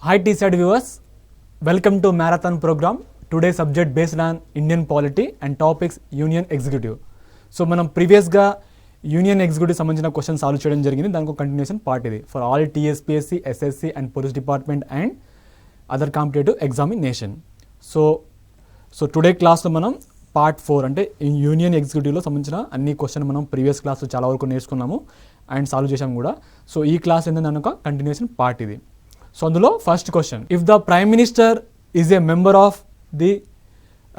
Hi T-side viewers, welcome to marathon program. Today's subject based on Indian polity and topics Union Executive. So మనం previous గా union executive సంబంధించిన question solve చేయడం జరిగింది. దానికి continuation part ఇది for all TSPSC, SSC and police department and other competitive examination. So today క్లాస్లో మనం part 4 అంటే యూనియన్ ఎగ్జిక్యూటివ్లో సంబంధించిన అన్ని క్వశ్చన్ మనం ప్రీవియస్ క్లాస్లో చాలా వరకు నేర్చుకున్నాము అండ్ సాల్వ్ చేసాము కూడా. సో ఈ క్లాస్ ఏంటంటే ఒక కంటిన్యూషన్ పార్ట్ ఇది. సో అందులో first question, if the prime minister is a member of the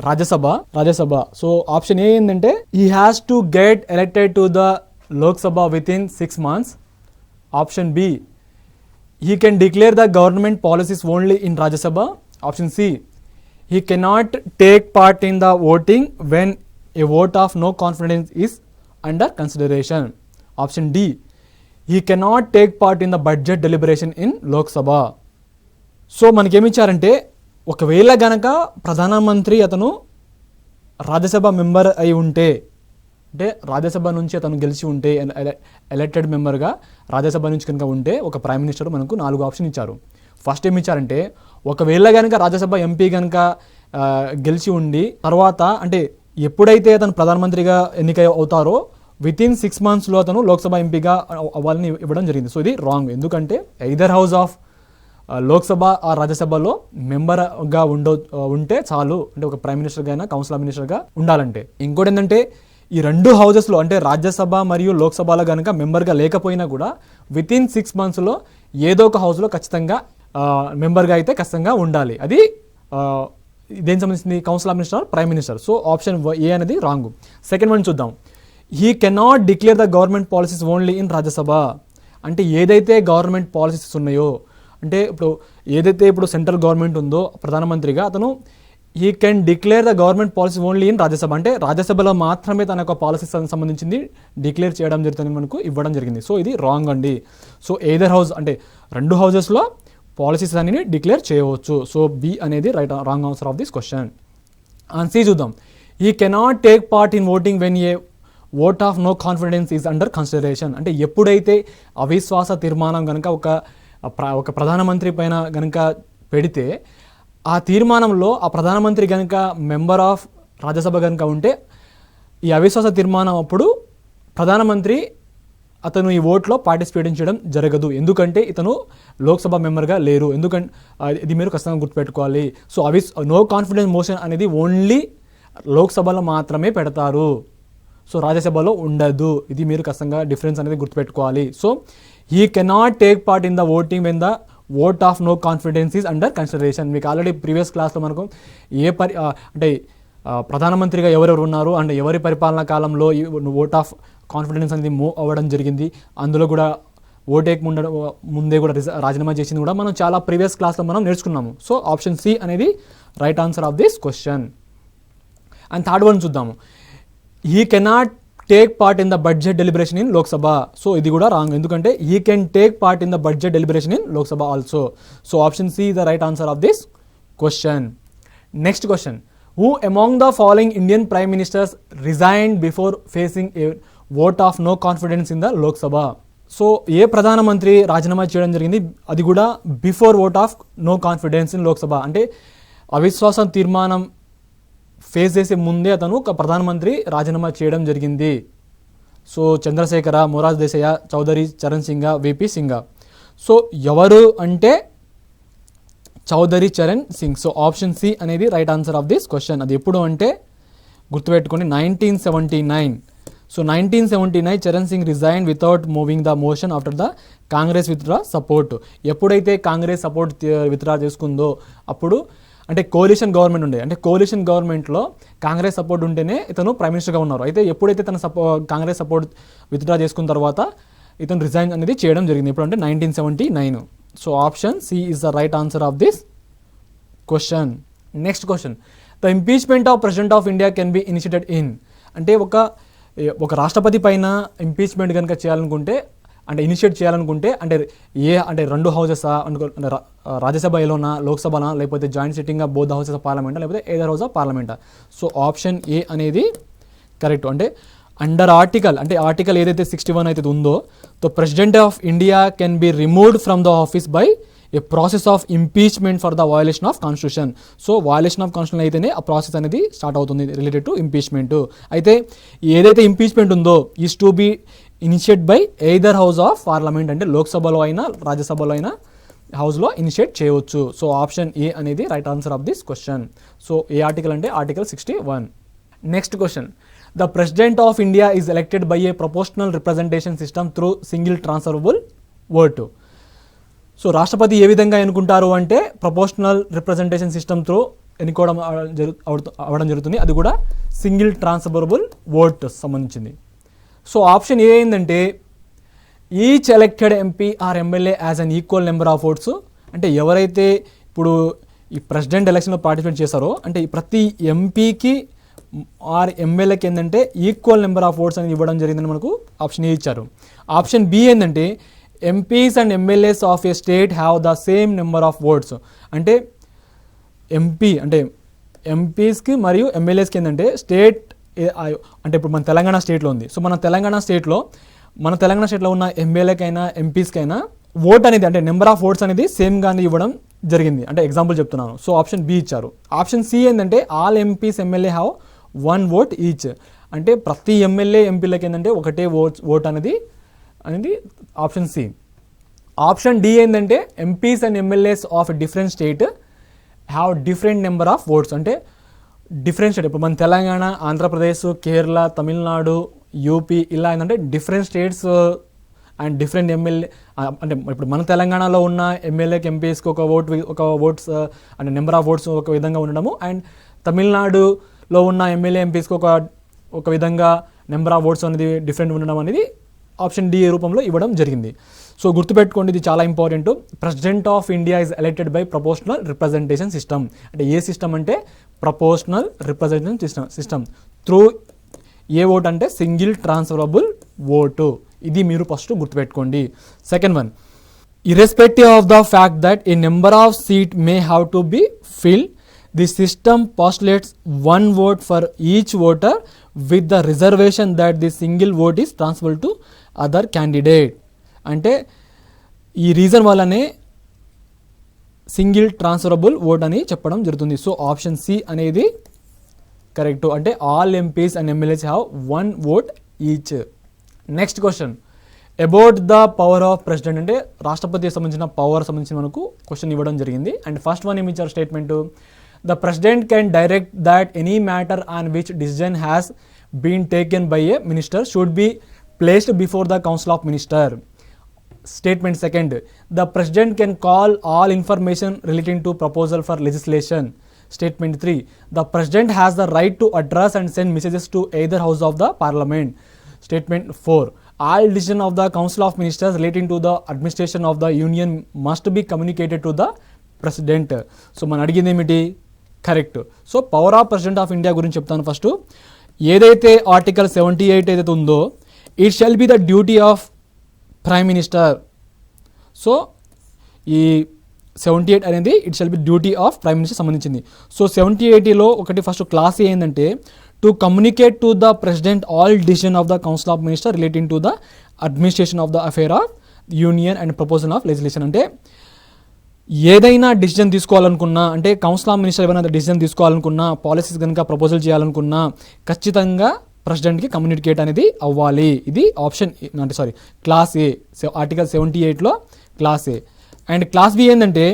Rajya Sabha so option A ఏంటంటే he has to get elected to the Lok Sabha within 6 months. Option B, he can declare the government policies only in Rajya Sabha. Option C, he cannot take part in the voting when a vote of no confidence is under consideration. Option D, he cannot take part in the budget deliberation in Lok Sabha. So మనకేమిచ్చారంటే ఒకవేళ గనక ప్రధానమంత్రి అతను Rajya Sabha member అయి ఉంటే, అంటే రాజ్యసభ నుంచి అతను గెలిచి ఉంటే, ఎలక్టెడ్ మెంబర్గా రాజ్యసభ నుంచి కనుక ఉంటే ఒక ప్రైమ్ మినిస్టర్ మనకు 4 ఆప్షన్ ఇచ్చారు. ఫస్ట్ ఏమి ఇచ్చారంటే ఒకవేళ కనుక రాజ్యసభ ఎంపీ కనుక గెలిచి ఉండి తర్వాత అంటే ఎప్పుడైతే అతను ప్రధానమంత్రిగా ఎన్నిక అవుతారో విత్ ఇన్ 6 monthsలో అతను లోక్సభ ఎంపీగా అవ్వాలని ఇవ్వడం జరిగింది. సో ఇది రాంగ్. ఎందుకంటే ఎయిదర్ హౌస్ ఆఫ్ లోక్సభ ఆ రాజ్యసభలో మెంబర్గా ఉంటే చాలు, అంటే ఒక ప్రైమ్ మినిస్టర్గా అయినా కౌన్సిలర్ మినిస్టర్గా ఉండాలంటే. ఇంకోటి ఏంటంటే ఈ 2 హౌజెస్లో అంటే రాజ్యసభ మరియు లోక్సభలో కనుక మెంబర్గా లేకపోయినా కూడా విత్ ఇన్ 6 monthsలో ఏదో ఒక హౌస్లో ఖచ్చితంగా మెంబర్గా అయితే ఖచ్చితంగా ఉండాలి. అది దేనికి సంబంధించింది? Councillor minister, prime minister. So option A అనేది రాంగ్. సెకండ్ వన్ చూద్దాం. He cannot declare the government policies only in Rajya Sabha. అంటే ఏదైతే గవర్నమెంట్ పాలసీస్ ఉన్నాయో, అంటే ఇప్పుడు సెంట్రల్ గవర్నమెంట్ ఉందో ప్రధానమంత్రిగా అతను he can declare the government policy only in Rajya Sabha, అంటే రాజ్యసభలో మాత్రమే తన యొక్క పాలసీస్ సంబంధించింది డిక్లేర్ చేయడం జరుగుతుంది, మనకు ఇవ్వడం జరిగింది. సో ఇది రాంగ్ అండి. సో ఎయిదర్ హౌస్ అంటే 2 హౌజెస్లో పాలసీస్ అన్ని డిక్లేర్ చేయవచ్చు. సో బి అనేది wrong answer of this question. And C చూద్దాం. He cannot take part in voting when a vote of no confidence is under consideration. అంటే ఎప్పుడైతే అవిశ్వాస తీర్మానం కనుక ఒక ప్రధానమంత్రి పైన కనుక పెడితే ఆ తీర్మానంలో ఆ ప్రధానమంత్రి కనుక మెంబర్ ఆఫ్ రాజ్యసభ కనుక ఉంటే ఈ అవిశ్వాస తీర్మానం అప్పుడు ప్రధానమంత్రి అతను ఈ ఓట్లో పార్టిసిపేట్ చేయడం జరగదు, ఎందుకంటే ఇతను లోక్సభ మెంబర్గా లేరు. ఎందుకంటే ఇది మీరు ఖచ్చితంగా గుర్తుపెట్టుకోవాలి. సో నో కాన్ఫిడెన్స్ మోషన్ అనేది ఓన్లీ లోక్సభలో మాత్రమే పెడతారు, సో రాజ్యసభలో ఉండదు. ఇది మీరు ఖచ్చితంగా డిఫరెన్స్ అనేది గుర్తుపెట్టుకోవాలి. So he cannot take part in the voting when the vote of no confidence is under consideration. మీకు ఆల్రెడీ ప్రీవియస్ క్లాస్లో మనకు అంటే ప్రధానమంత్రిగా ఎవరెవరు ఉన్నారు అంటే ఎవరి పరిపాలనా కాలంలో ఓట్ ఆఫ్ కాన్ఫిడెన్స్ అనేది మూవ్ అవ్వడం జరిగింది, అందులో కూడా ఓటేక్ ముందే కూడా రాజీనామా చేసింది కూడా మనం చాలా ప్రీవియస్ క్లాస్లో మనం నేర్చుకున్నాము. సో ఆప్షన్ సి అనేది right answer of this question. And third one చూద్దాము. He cannot take part in the budget deliberation in Lok Sabha. So ఇది కూడా రాంగ్, ఎందుకంటే he can take part in the budget deliberation in Lok Sabha also. So option C the right answer of this question. Next question, who among the following Indian prime ministers resigned before facing a vote of no confidence in the Lok Sabha. So ఏ ప్రధానమంత్రి రాజీనామా చేయడం జరిగింది, అది కూడా before vote of no confidence in Lok Sabha, అంటే అవిశ్వాసం తీర్మానం ఫేస్ చేసే ముందే అతను ఒక ప్రధానమంత్రి రాజీనామా చేయడం జరిగింది. So Chandrashekhar, Morarji Desai, Chaudhary Charan Singh, VP Singh. So ఎవరు అంటే Chaudhary Charan Singh. So option C అనేది right answer of this question. అది ఎప్పుడు అంటే గుర్తుపెట్టుకోండి, 1979. So 1979 Charan Singh resign without moving the motion after the Congress withdraw support. ఎప్పుడైతే కాంగ్రెస్ సపోర్ట్ విత్డ్రా చేసుకుందో అప్పుడు అంటే కోalition గవర్నమెంట్ ఉండే, అంటే కోalition గవర్నమెంట్లో కాంగ్రెస్ సపోర్ట్ ఉంటేనే ఇతను ప్రైమ్ మినిస్టర్గా ఉన్నారు. అయితే ఎప్పుడైతే తన కాంగ్రెస్ సపోర్ట్ విత్డ్రా చేసుకున్న తర్వాత ఇతను రిజైన్ అనేది చేయడం జరిగింది. ఇప్పుడు అంటే 1979. So option C is the right answer of this question. Next question, the impeachment of president of India can be initiated in. అంటే ఒక రాష్ట్రపతి పైన ఇంపీచ్మెంట్ కనుక చేయాలనుకుంటే అంటే ఇనిషియేట్ చేయాలనుకుంటే అంటే అంటే 2 హౌసెస్ రాజ్యసభ ఏలోనా, లోక్సభనా, లేకపోతే joint sitting both houses of పార్లమెంటా, లేకపోతే ఎయిదర్ హౌస్ ఆఫ్ పార్లమెంటా. సో ఆప్షన్ ఏ అనేది కరెక్ట్. అంటే అండర్ ఆర్టికల్ అంటే ఏదైతే 61 అయితే ఉందో, the president of India can be removed from the office by A process of impeachment for the violation of constitution. So violation of constitution అయితేనే ఆ process అనేది start అవుతుంది రిలేటెడ్ టు ఇంపీచ్మెంట్. అయితే ఏదైతే ఇంపీచ్మెంట్ ఉందో is to be initiate by either house of parliament, అంటే లోక్సభలో అయినా రాజ్యసభలో అయినా హౌస్లో ఇనిషియేట్ చేయవచ్చు. సో ఆప్షన్ ఏ అనేది right answer of this question. So ఏ ఆర్టికల్ అంటే article 61. Next question, the president of India is elected by a proportional representation system through single transferable vote. So రాష్ట్రపతి ఏ విధంగా ఎన్నుకుంటారు అంటే ప్రపోర్షనల్ రిప్రజెంటేషన్ సిస్టమ్ త్రూ ఎన్నుకోవడం అవ్వడం జరుగుతుంది. అది కూడా సింగిల్ ట్రాన్స్ఫరబుల్ ఓట్ సంబంధించింది. సో ఆప్షన్ ఏ ఏంటంటే each elected MP or MLA has an equal number of votes. అంటే ఎవరైతే ఇప్పుడు ఈ ప్రెసిడెంట్ ఎలక్షన్లో పార్టిసిపేట్ చేశారో అంటే ప్రతి ఎంపీకి ఆర్ ఎమ్మెల్యేకి ఏంటంటే ఈక్వల్ నెంబర్ ఆఫ్ ఓట్స్ అనేది ఇవ్వడం జరిగిందని మనకు ఆప్షన్ ఏ ఇచ్చారు. ఆప్షన్ బి ఏంటంటే MPs and MLAs of a state have the same number of votes. అంటే ఎంపీ అంటే ఎంపీస్కి మరియు ఎమ్మెల్యేస్కి ఏంటంటే స్టేట్ అంటే ఇప్పుడు మన తెలంగాణ స్టేట్లో ఉంది. సో మన తెలంగాణ స్టేట్లో ఉన్న ఎమ్మెల్యేకైనా ఎంపీస్కైనా ఓట్ అనేది అంటే నెంబర్ ఆఫ్ ఓట్స్ అనేది సేమ్గానే ఇవ్వడం జరిగింది. అంటే ఎగ్జాంపుల్ చెప్తున్నాను. సో ఆప్షన్ బి ఇచ్చారు. ఆప్షన్ సి ఏంటంటే all MPs MLA have 1 vote each. అంటే ప్రతి ఎమ్మెల్యే ఎంపీలకి ఏంటంటే ఒకటే ఓట్ అనేది ఆప్షన్ సి. ఆప్షన్ డి ఏంటంటే MPs and MLAs of different state have different number of votes. అంటే డిఫరెంట్ స్టేట్ ఇప్పుడు మన తెలంగాణ, ఆంధ్రప్రదేశ్, కేరళ, తమిళనాడు, యూపీ ఇలా ఏంటంటే different states and different MLA. అంటే ఇప్పుడు మన తెలంగాణలో ఉన్న ఎమ్మెల్యేకి ఎంపీస్కి ఒక ఓట్స్ అంటే నెంబర్ ఆఫ్ ఓట్స్ ఒక విధంగా ఉండడము, అండ్ తమిళనాడులో ఉన్న ఎమ్మెల్యే ఎంపీస్కి ఒక విధంగా నెంబర్ ఆఫ్ ఓట్స్ అనేది డిఫరెంట్ ఉండడం అనేది ఆప్షన్ డి రూపంలో ఇవ్వడం జరిగింది. సో గుర్తుపెట్టుకోండి, ఇది చాలా important. President of India is elected by proportional representation system. అంటే ఏ సిస్టమ్ అంటే proportional representation system through a vote అంటే సింగిల్ ట్రాన్స్ఫరబుల్ ఓటు. ఇది మీరు ఫస్ట్ గుర్తుపెట్టుకోండి. Second one, irrespective of the fact that A number of seat may have to be filled, the system postulates 1 vote for each voter with the reservation that the single vote is transferable to other candidate. అంటే ఈ reason వల్లనే single transferable vote అని చెప్పడం జరుగుతుంది. So option C అనేది correct. అంటే all MPs and MLAs have 1 vote each. Next question, about the power of president. అంటే రాష్ట్రపతికి సంబంధించిన పవర్ సంబంధించిన మనకు క్వశ్చన్ ఇవ్వడం జరిగింది. అండ్ ఫస్ట్ వన్ ఏమి ఇచ్చారు statement, the president can direct that any matter on which decision has been taken by a minister should be placed before the council of minister. Statement second, the president can call all information relating to proposal for legislation. Statement 3, the president has the right to address and send messages to either house of the parliament. Statement 4, all decision of the council of ministers relating to the administration of the union must be communicated to the president. So మన అడిగింది ఏమిటి, correct. So power of president of India గురించి చెప్తాను. First ఏదైతే article 78 ఏదైతే ఉందో, it shall be the duty of prime minister. So ఈ 78 అనేది it shall be duty of prime minister సంబంధించింది. సో 78లో ఒకటి ఫస్ట్ క్లాస్ ఏంటంటే to communicate to the president all decision of the council of minister relating to the administration of the affair of union and proposal of legislation. అంటే ఏదైనా decision తీసుకోవాలనుకున్నా, అంటే council of minister ఏమైనా decision తీసుకోవాలనుకున్నా, policies కనుక proposal చేయాలనుకున్నా ఖచ్చితంగా ప్రెసిడెంట్కి కమ్యూనికేట్ అనేది అవ్వాలి. ఇది ఆప్షన్ అంటే క్లాస్ ఏ, ఆర్టికల్ 78లో clause A. And clause B ఏంటంటే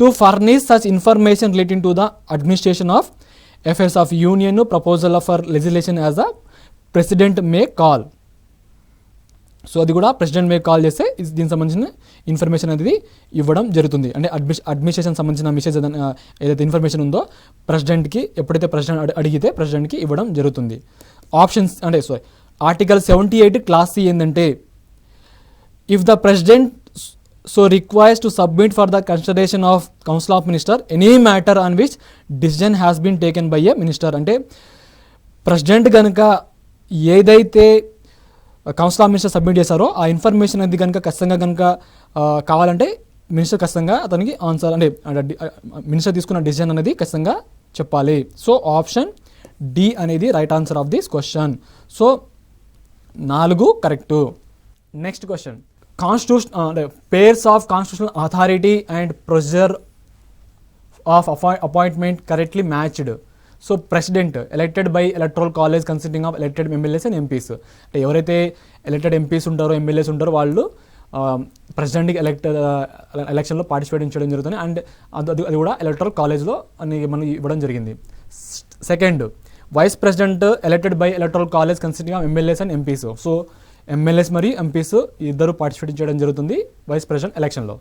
to furnish such information relating to the administration of affairs of union proposal for legislation as a president may call. So అది కూడా president may call చేస్తే దీనికి సంబంధించిన information అనేది ఇవ్వడం జరుగుతుంది. అంటే అడ్మినిస్ట్రేషన్ సంబంధించిన మెసేజ్ ఏదైతే ఇన్ఫర్మేషన్ ఉందో ప్రెసిడెంట్కి ఎప్పుడైతే ప్రెసిడెంట్ అడిగితే ప్రెసిడెంట్కి ఇవ్వడం జరుగుతుంది. ఆప్షన్స్ అంటే ఆర్టికల్ 78 క్లాస్ సి ఏంటంటే if the president so requires to submit for the consideration of council of minister any matter on which decision has been taken by a minister. అంటే president కనుక ఏదైతే council of minister submit చేశారో ఆ information అనేది కనుక ఖచ్చితంగా కనుక కావాలంటే మినిస్టర్ ఖచ్చితంగా అతనికి ఆన్సర్ అంటే మినిస్టర్ తీసుకున్న డిసిజన్ అనేది ఖచ్చితంగా చెప్పాలి. సో ఆప్షన్ డి అనేది right answer of this question. So 4 correct. Next question, pairs of constitutional authority and procedure of appointment correctly matched. So president elected by electoral college consisting of elected MLAs and MPs. అంటే ఎవరైతే elected MPs ఉంటారో MLAs ఉంటారో వాళ్ళు ప్రెసిడెంట్కి ఎలక్షన్లో participate చేయడం జరుగుతుంది. And అది కూడా ఎలక్ట్రల్ కాలేజ్లో అని మనం ఇవ్వడం జరిగింది. Second, vice president elected by electoral college consisting of MLAs and MPs. So MLAs మరియు ఎంపీస్ ఇద్దరు పార్టిసిపేట్ చేయడం జరుగుతుంది వైస్ ప్రెసిడెంట్ ఎలక్షన్లో.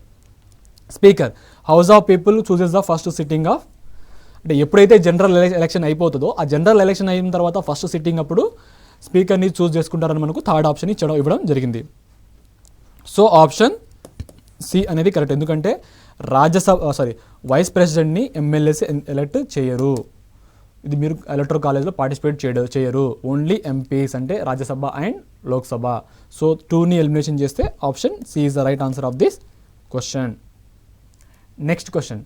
Speaker, house of people chooses the first sitting of. అంటే ఎప్పుడైతే జనరల్ ఎలక్షన్ అయిపోతుందో ఆ జనరల్ ఎలక్షన్ అయిన తర్వాత ఫస్ట్ సిట్టింగ్ అప్పుడు స్పీకర్ని చూస్ చేసుకుంటారని మనకు థర్డ్ ఆప్షన్ ఇవ్వడం జరిగింది. సో ఆప్షన్ సి అనేది కరెక్ట్. ఎందుకంటే వైస్ ప్రెసిడెంట్ని ఎమ్మెల్యేస్ ఎలెక్ట్ చేయరు. ఇది మీరు ఎలక్టరల్ కాలేజ్లో పార్టిసిపేట్ చేయరు. ఓన్లీ ఎంపీస్ అంటే రాజ్యసభ అండ్ లోక్సభ. సో 2ని ఎలిమినేషన్ చేస్తే option C is the right answer of this question. Next question,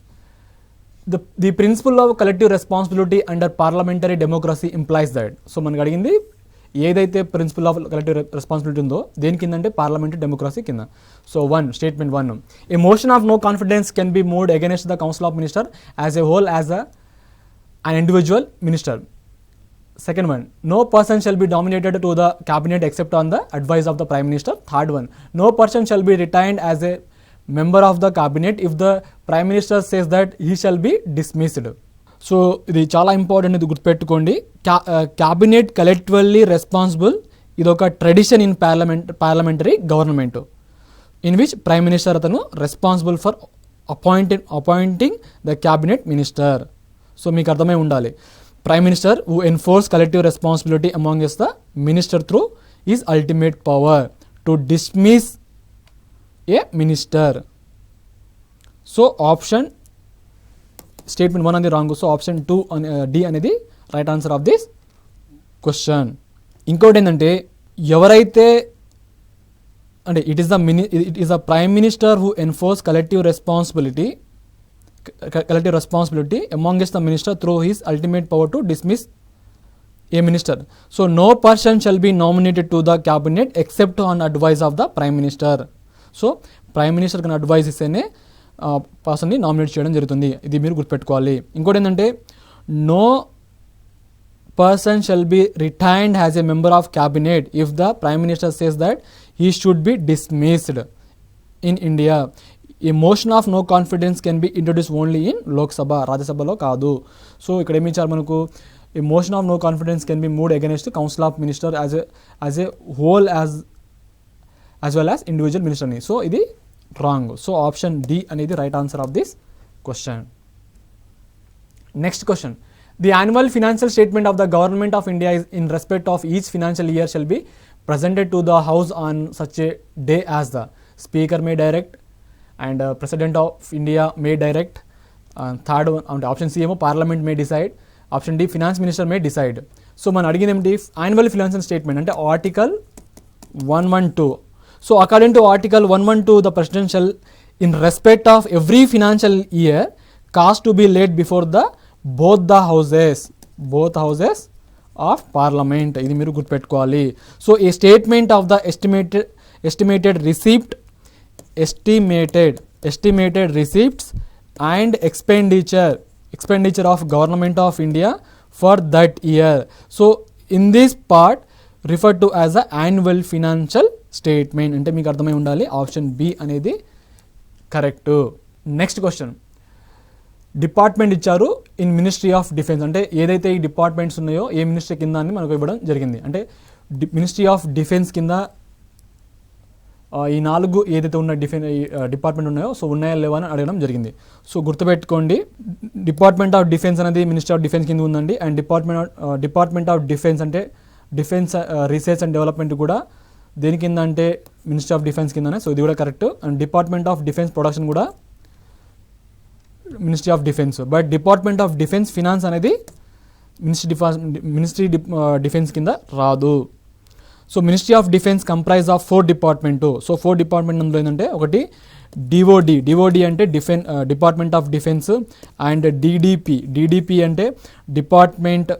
the principle of collective responsibility under parliamentary democracy implies that. So మనకు అడిగింది ఏదైతే ప్రిన్సిపల్ ఆఫ్ కలెక్టివ్ రెస్పాన్సిబిలిటీ ఉందో దేని కింద అంటే పార్లమెంటరీ డెమోక్రసీ కింద. So statement 1, a motion of no confidence can be moved against the council of minister as a whole as an individual minister. Second one, no person shall be nominated to the cabinet except on the advice of the prime minister. Third one, no person shall be retained as a member of the cabinet if the prime minister says that he shall be dismissed. So ఇది చాలా important, ఇది గుర్తుపెట్టుకోండి. Cabinet collectively responsible. ఇది ఒక tradition in parliamentary government in which prime minister అతను responsible for appointing the cabinet minister. So మీకు అర్థమై ఉండాలి. Prime minister who enforce collective responsibility among the minister through is ultimate power to dismiss a minister. So option statement 1 అనేది wrong. So option 2 D అనేది right answer of this question. ఇంకోటి ఏంటంటే ఎవరైతే అంటే it is the prime minister who enforce collective responsibility amongst the minister through his ultimate power to dismiss a minister. So no person shall be nominated to the cabinet except on advice of the prime minister. So prime minister can advise ఇస్తేనే పర్సన్ని nominate చేయడం జరుగుతుంది. ఇది మీరు గుర్తుపెట్టుకోవాలి. ఇంకోటి ఏంటంటే no person shall be retained as a member of cabinet if the prime minister says that he should be dismissed. In India, a motion of no confidence can be introduced only in Lok Sabha, రాజ్యసభలో కాదు. So ఇక్కడ ఏమి ఇచ్చారు మనకు, a motion of no confidence can be moved against the council of minister as a whole as well as individual minister ni. So ఇది wrong. So option D అనేది right answer of this question. Next question, the annual financial statement of the government of India in respect of each financial year shall be presented to the house on such a day as the speaker may direct and president of India may direct. Third one, option C ఏమో parliament may decide. Option D, finance minister may decide. So మనం అడిగింది ఏమిటి, annual financial statement అంటే article 112. So according to article 112 the president shall in respect of every financial year cause to be laid before the both houses of parliament. ఇది మీరు గుర్తుపెట్టుకోవాలి. So A statement of the estimated receipts and expenditure of government of India for that year. So in this part referred to as the annual financial statement. అంటే మీకు అర్థమై ఉండాలి. Option B అనేది correct. Next question, department ఇచ్చారు in ministry of defence. అంటే ఏదైతే ఈ departments ఉన్నాయో ఏ మినిస్ట్రీ కింద అని మనకు ఇవ్వడం జరిగింది. అంటే మినిస్ట్రీ ఆఫ్ డిఫెన్స్ కింద ఈ 4 ఏదైతే ఉన్న డిపార్ట్మెంట్ ఉన్నాయో సో ఉన్నాయా లేవా అని అడగడం జరిగింది. సో గుర్తుపెట్టుకోండి, డిపార్ట్మెంట్ ఆఫ్ డిఫెన్స్ అనేది మినిస్ట్రీ ఆఫ్ డిఫెన్స్ కింద ఉందండి. అండ్ డిపార్ట్మెంట్ ఆఫ్ డిఫెన్స్ అంటే డిఫెన్స్ రీసెర్చ్ అండ్ డెవలప్మెంట్ కూడా దేని కింద అంటే మినిస్ట్రీ ఆఫ్ డిఫెన్స్ కిందనే. సో ఇది కూడా correct. And department of defence production కూడా ministry of defence. But department of defence finance అనేది మినిస్ట్రీ డిఫెన్స్ కింద రాదు. So ministry of defence comprise of 4 department. So 4 department అందులో ఏంటంటే ఒకటి డిఓడి అంటే department of defence. And DDP అంటే department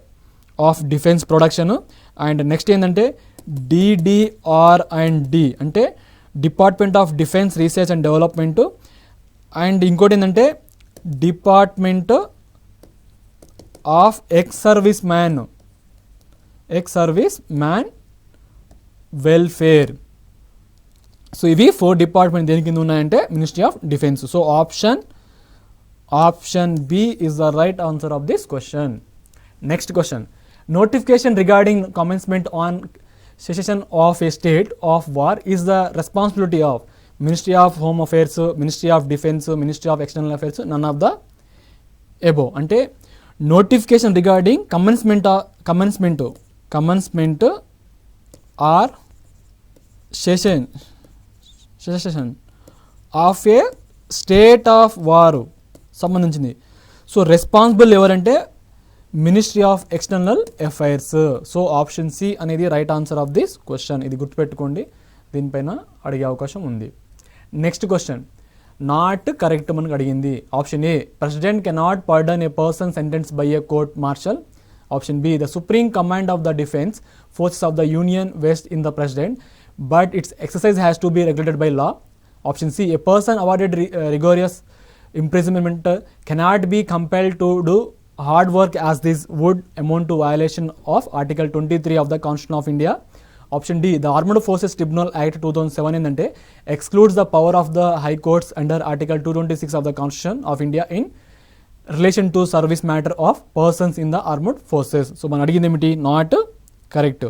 of defence production. And next ఏంటంటే DDR and D అంటే department of defence research and development, and ఇంకోటి ఏంటంటే department of ex service man welfare. So ఇవి 4 డిపార్ట్మెంట్ దేని కింద ఉన్నాయంటే ministry of defence. So option B is the right answer of this question. Next question, notification regarding commencement on session of a state of war is the responsibility of ministry of home affairs, ministry of defence, ministry of external affairs, none of the above. అంటే notification regarding commencement or session of a state of war సంబంధించింది. So responsible ఎవరంటే ministry of external affairs. So option C అనేది right answer of this question. ఇది గుర్తుపెట్టుకోండి, దీనిపైన అడిగే అవకాశం ఉంది. నెక్స్ట్ క్వశ్చన్ నాట్ కరెక్ట్ మనకు అడిగింది. Option A, president cannot pardon a person sentence by a court martial. Option B, the supreme command of the defence forces of the union vest in the president but its exercise has to be regulated by law. Option C, a person awarded rigorous imprisonment cannot be compelled to do hard work as this would amount to violation of Article 23 of the Constitution of India. Option D, the Armed Forces Tribunal Act 2007 ఏంటంటే excludes the power of the high courts under Article 226 of the Constitution of India in relation to service matter of persons in the armed forces. So మనం అడిగింది ఏమిటి? Not correct.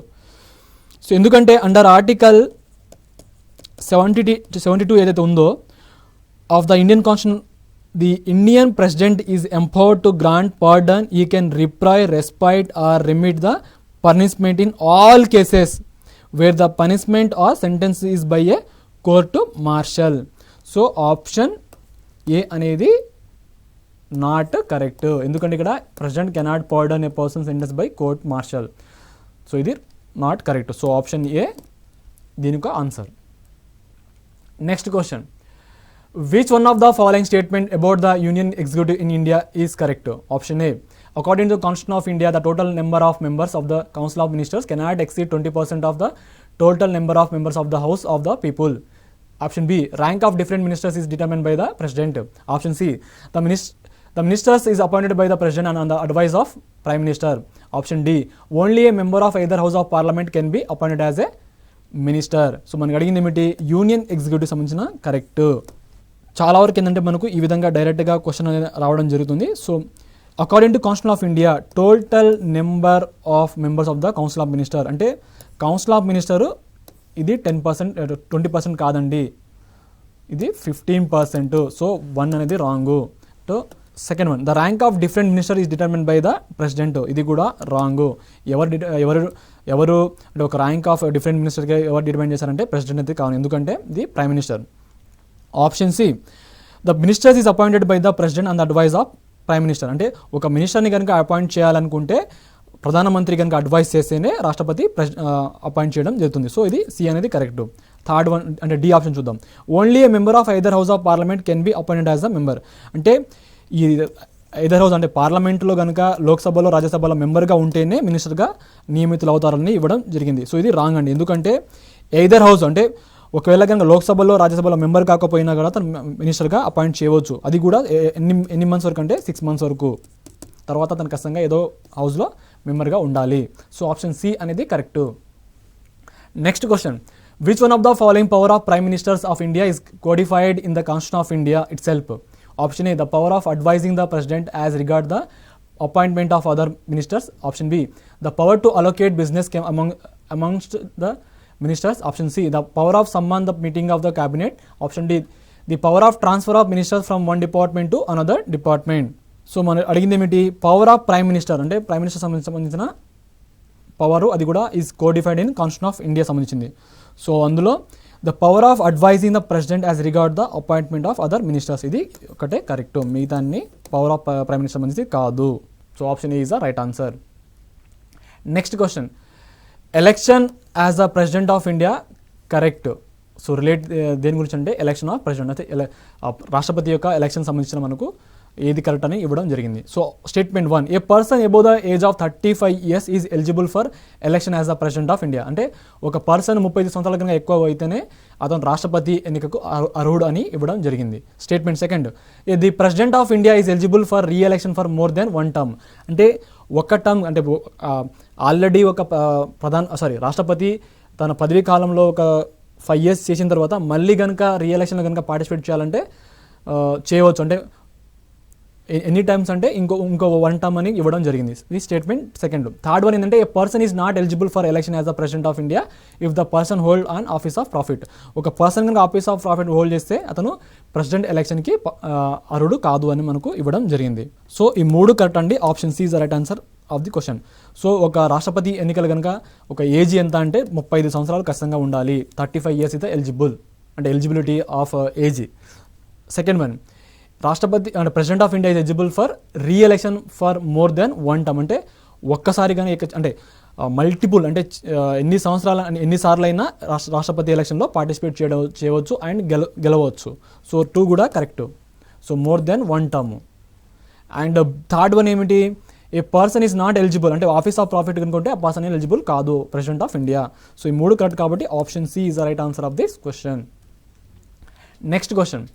So ఎందుకంటే under article 72 ఏదైతే ఉందో of the Indian constitution, the Indian president is empowered to grant pardon, he can reprieve, respite or remit the punishment in all cases where the punishment or sentence is by a court martial. So option A అనేది not correct. ఎందుకంటే ఇక్కడ president cannot pardon a person sentence by court martial. So ఇది not correct. So option A దీనికి answer. Next question, which one of the following statement about the union executive in India is correct? Option A, according to constitution of India the total number of members of the council of ministers cannot exceed 20% of the total number of members of the house of the people. Option B, rank of different ministers is determined by the president. Option C, the ministers is appointed by the president and on the advice of prime minister. Option D, only a member of either house of parliament can be appointed as a minister. So మనకు అడిగింది ఏమిటి? Union executive సంబంధించిన correct. చాలా వరకు ఏంటంటే మనకు ఈ విధంగా డైరెక్ట్గా క్వశ్చన్ అనేది రావడం జరుగుతుంది. So according to constitution of India total number of members of the council of minister, అంటే కౌన్సిల్ ఆఫ్ మినిస్టర్ ఇది 10%, 20% కాదండి, ఇది 15%. సో 1 అనేది wrong. So second one, the rank of different minister is determined by the president, ఇది కూడా wrong. ఎవరు అంటే ఒక ర్యాంక్ ఆఫ్ డిఫరెంట్ మినిస్టర్కి ఎవరు డిటర్మైన్ చేశారంటే ప్రెసిడెంట్ అయితే కావాలి, ఎందుకంటే ఇది prime minister. Option C, the ministers is appointed by the president and the advice of prime minister, అంటే ఒక మినిస్టర్ని కనుక అపాయింట్ చేయాలనుకుంటే ప్రధానమంత్రి కనుక అడ్వైస్ చేస్తేనే రాష్ట్రపతి అపాయింట్ చేయడం జరుగుతుంది. సో ఇది సి అనేది కరెక్ట్. థర్డ్ వన్ అంటే డి ఆప్షన్ చూద్దాం. Only A member of either house of parliament can be appointed as a member, అంటే ఈ ఐదర్ హౌస్ అంటే పార్లమెంట్లో కనుక లోక్సభలో రాజ్యసభలో మెంబర్గా ఉంటేనే మినిస్టర్గా నియమితులు అవుతారని ఇవ్వడం జరిగింది. సో ఇది రాంగ్ అండి, ఎందుకంటే ఐదర్ హౌస్ అంటే ఒకవేళ కనుక లోక్సభలో రాజ్యసభలో మెంబర్ కాకపోయినా కూడా తను మినిస్టర్గా అపాయింట్ చేయవచ్చు. అది కూడా ఎన్ని మంత్స్ వరకు అంటే 6 months వరకు. తర్వాత తను ఖచ్చితంగా ఏదో హౌస్లో మెంబర్గా ఉండాలి. సో ఆప్షన్ సి అనేది correct. Next question, which one of the following power of prime ministers of India is codified in the constitution of India it self? Option A, the power of advising the president as regard the appointment of other ministers. Option B, the power to allocate business amongst the ministers. Option C, the power of summon the meeting of the cabinet. Option D, the power of transfer of ministers from one department to another department. So మనం అడిగింది ఏమిటి? Power of prime minister, అంటే prime minister సంబంధించిన power అది కూడా is codified in constitution of India సంబంధించింది. So అందులో the power of advising the president as regard the appointment of other ministers, ఇది ఒకటే కరెక్ట్. మిగతా పవర్ ఆఫ్ ప్రైమ్ మినిస్టర్ సంబంధించి కాదు. So option A is the right answer. Next question, election as the president of India correct. So దేని గురించి అంటే election of president, అయితే రాష్ట్రపతి యొక్క ఎలక్షన్ సంబంధించిన మనకు ఏది కరెక్ట్ అని ఇవ్వడం జరిగింది. So statement 1, A person above the age of 35 years is eligible for election as the president of India. అంటే ఒక పర్సన్ 35 సంవత్సరాల కన్నా ఎక్కువ అయితేనే అతను రాష్ట్రపతి ఎన్నికకు అర్హుడు అని ఇవ్వడం జరిగింది. Statement 2, the president of India is eligible for re-election for more than 1 term. అంటే ఒక టర్మ్ అంటే ఆల్రెడీ ఒక రాష్ట్రపతి తన పదవీ కాలంలో ఒక 5 years చేసిన తర్వాత మళ్ళీ కనుక రీఎలక్షన్లో కనుక పార్టిసిపేట్ చేయాలంటే చేయవచ్చు. అంటే ఎనీ టైమ్స్ అంటే ఇంకో 1 term అని ఇవ్వడం జరిగింది. ఇది స్టేట్మెంట్ 2. థర్డ్ వన్ ఏంటంటే a person is not eligible for election as the president of India if the person hold on office of profit. ఒక పర్సన్ కనుక ఆఫీస్ ఆఫ్ ప్రాఫిట్ హోల్డ్ చేస్తే అతను ప్రెసిడెంట్ ఎలక్షన్కి అర్హుడు కాదు అని మనకు ఇవ్వడం జరిగింది. సో ఈ 3 కరెక్ట్ అండి. Option C is the right answer of the question. So ఒక రాష్ట్రపతి ఎన్నికలు కనుక ఒక ఏజ్ ఎంత అంటే 35 సంవత్సరాలు ఖచ్చితంగా ఉండాలి. 35 years ఇస్ ద ఎలిజిబుల్ అంటే eligibility of age. Second one, రాష్ట్రపతి అంటే president of India is eligible for re-election for more than 1 term. అంటే ఒక్కసారి కానీ అంటే మల్టిపుల్ అంటే ఎన్నిసార్లు అయినా రాష్ట్రపతి ఎలక్షన్లో పార్టిసిపేట్ చేయవచ్చు అండ్ గెలవచ్చు. సో 2 కూడా correct. So more than 1 term. And third one ఏమిటి, a person is not eligible అంటే ఆఫీస్ ఆఫ్ ప్రాఫిట్ కనుకుంటే ఆ పర్సన్ ఎలిజిబుల్ కాదు ప్రెసిడెంట్ ఆఫ్ ఇండియా. సో ఈ 3 కరెక్ట్ కాబట్టి option C is the right answer of this question. Next question,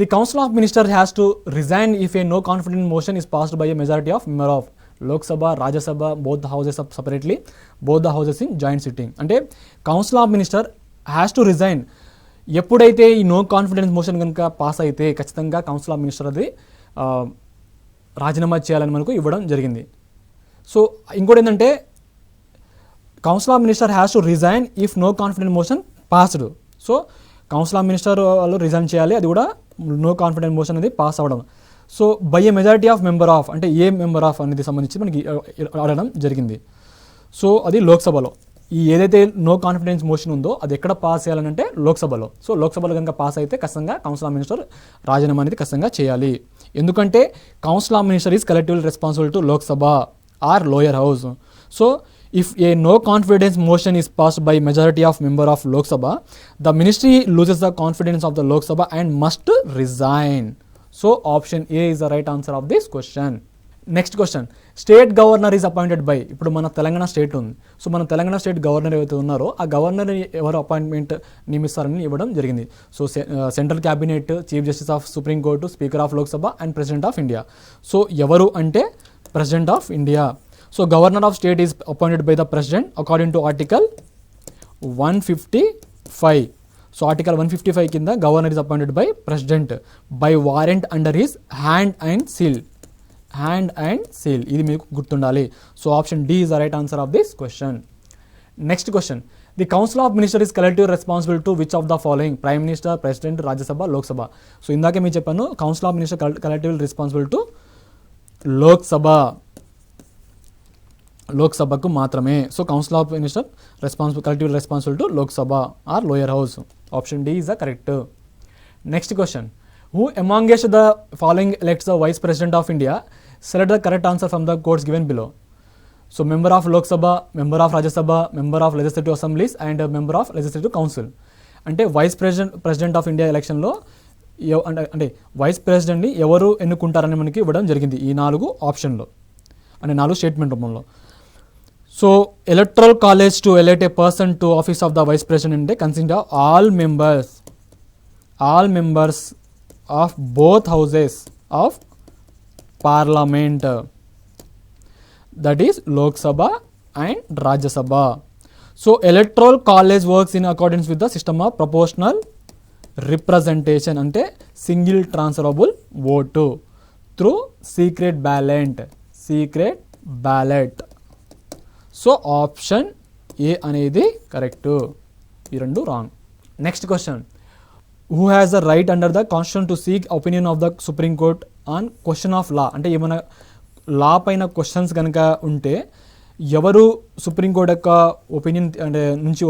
the council of ministers has to resign if a no confidence motion is passed by a majority of member of Lok Sabha, Rajya Sabha, both the houses separately, both the houses in joint sitting. అంటే council of minister has to resign ఎప్పుడైతే ఈ no confidence motion కనుక pass అయితే ఖచ్చితంగా council of minister అది రాజీనామా చేయాలని మనకు ఇవ్వడం జరిగింది. సో ఇంకోటి ఏంటంటే council of minister has to resign if no confidence motion passed. So council of minister వాళ్ళు రిజైన్ చేయాలి, అది కూడా నో కాన్ఫిడెన్స్ మోషన్ అనేది పాస్ అవ్వడం. So by a majority of member of అంటే ఏ మెంబర్ ఆఫ్ అనేది సంబంధించి మనకి అడగడం జరిగింది. సో అది లోక్సభలో ఈ ఏదైతే నో కాన్ఫిడెన్స్ మోషన్ ఉందో అది ఎక్కడ పాస్ చేయాలంటే లోక్సభలో. సో లోక్సభలో కనుక పాస్ అయితే ఖచ్చితంగా కౌన్సిల్ ఆఫ్ మినిస్టర్ రాజీనామా అనేది ఖచ్చితంగా చేయాలి. ఎందుకంటే council of minister is collectively responsible to Lok Sabha or lower house. So if a no confidence motion is passed by majority of member of Lok Sabha, the ministry loses the confidence of the Lok Sabha and must resign. So option A is the right answer of this question. Next question, state governor is appointed by, ఇప్పుడు మన Telangana state ఉంది. So మన Telangana state governor ఏవైతే ఉన్నారో ఆ governor ఎవరు appointment నియమిస్తారని ఇవ్వడం జరిగింది. So central cabinet, chief justice of supreme court, speaker of Lok Sabha and president of India. So ఎవరు అంటే president of India. So governor of state is appointed by the president according to article 155. So article 155 కింద governor is appointed by president by warrant under his hand and seal. ఇది మీకు గుర్తుండాలి. So option D is the right answer of this question. Next question, the council of ministers is collectively responsible to which of the following? prime minister, president, Rajya Sabha, Lok Sabha. So ఇందాకే మీకు చెప్పాను council of ministers collectively responsible to లోక్సభకు మాత్రమే. So council of minister collective responsible to Lok Sabha or lower house. Option D is the correct. Next question, who amongst the following elects the vice president of India? Select the correct answer from the codes given below. So member of Lok Sabha, member of Rajya Sabha, member of legislative assemblies and member of legislative council. అంటే vice president of India ఎలక్షన్లో అంటే vice ప్రెసిడెంట్ని ఎవరు ఎన్నుకుంటారని మనకి ఇవ్వడం జరిగింది ఈ 4 ఆప్షన్లో అంటే 4 స్టేట్మెంట్ రూపంలో. So electoral college to elect a person to office of the vice president అంటే consist of all members of both houses of parliament, that is Lok Sabha and Rajya Sabha. So electoral college works in accordance with the system of proportional representation అంటే single transferable vote through secret ballot. So option A అనేది correct, ఈ 2 wrong. Next question, who has the right under the constitution to seek opinion of the supreme court on question of లా? అంటే ఏమైనా లా పైన questions కనుక ఉంటే ఎవరు supreme court యొక్క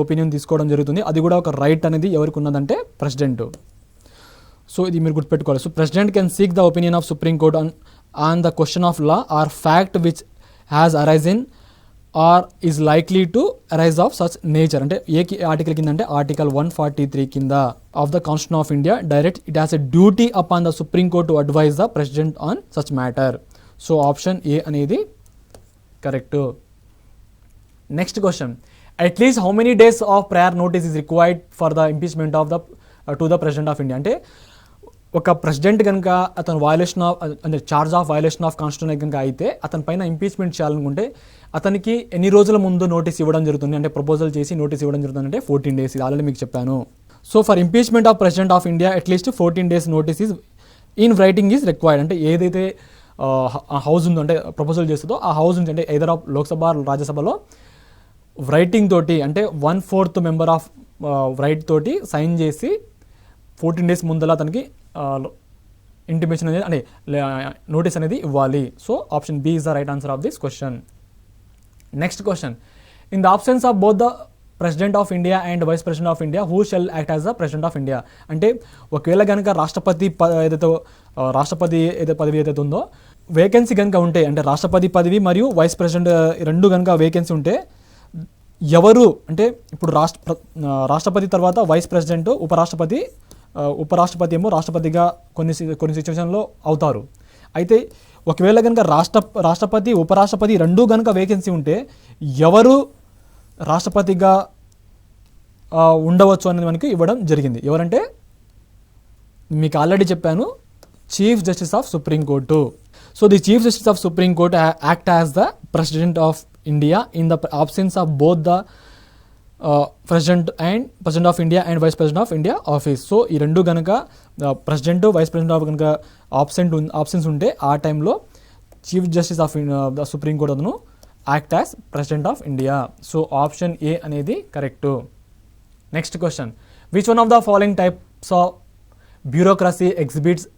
opinion తీసుకోవడం జరుగుతుంది? అది కూడా ఒక రైట్ అనేది ఎవరికి ఉన్నదంటే ప్రెసిడెంట్. సో ఇది మీరు గుర్తుపెట్టుకోవాలి. So president can seek the opinion of supreme court on the question of law or fact which has arisen or is likely to arise of such nature అంటే ఏ ఆర్టికల్ కింద అంటే ఆర్టికల్ 143 కింద of the constitution of India direct it has a duty upon the supreme court to advise the president on such matter. So option A అనేది correct. Next question, at least how many days of prior notice is required for the impeachment of the to the president of India అంటే ఒక president కనుక అతను violation of అంటే charge of violation of constitution కనుక అయితే అతని పైన ఇంపీచ్మెంట్ చేయాలనుకుంటే అతనికి ఎన్ని రోజుల ముందు నోటీస్ ఇవ్వడం జరుగుతుంది అంటే ప్రపోజల్ చేసి నోటీస్ ఇవ్వడం జరుగుతుంది అంటే 14 days. ఇది ఆల్రెడీ మీకు చెప్పాను. So for impeachment of president of India at least 14 days notice is in writing is required అంటే ఏదైతే హౌస్ ఉందో అంటే ప్రపోజల్ చేస్తుందో ఆ హౌస్ నుంచి అంటే ఎదర్ ఆఫ్ లోక్సభ రాజ్యసభలో రైటింగ్ తోటి అంటే 1/4 మెంబర్ ఆఫ్ రైట్ తోటి సైన్ చేసి 14 days ముందల అతనికి ఇంటిమేషన్ అనేది అంటే నోటీస్ అనేది ఇవ్వాలి. So option B is the right answer of this question. Next question, in the absence of both the president of India and vice president of India who shall act as the president of India అంటే ఒకవేళ కనుక రాష్ట్రపతి ఏదైతే పదవి ఏదైతే ఉందో vacancy కనుక ఉంటే అంటే రాష్ట్రపతి పదవి మరియు వైస్ ప్రెసిడెంట్ రెండు కనుక వేకెన్సీ ఉంటే ఎవరు అంటే ఇప్పుడు రాష్ట్రపతి తర్వాత వైస్ ప్రెసిడెంట్ ఉపరాష్ట్రపతి ఏమో రాష్ట్రపతిగా కొన్ని సిచ్యువేషన్లో అవుతారు. అయితే ఒకవేళ కనుక రాష్ట్రపతి ఉపరాష్ట్రపతి రెండూ కనుక వేకెన్సీ ఉంటే ఎవరు రాష్ట్రపతిగా ఉండవచ్చు అనేది మనకి ఇవ్వడం జరిగింది. ఎవరంటే మీకు ఆల్రెడీ చెప్పాను, chief justice of supreme court. So the chief justice of supreme court act as the president of India in the absence of both the president of India and vice president of India office. So ఈ రెండు కనుక president vice president of కనుక options ఉంటే ఆ టైంలో chief justice of the supreme court అతను act as president of India. So option A అనేది correct. Next question, which one of the following types of bureaucracy exhibits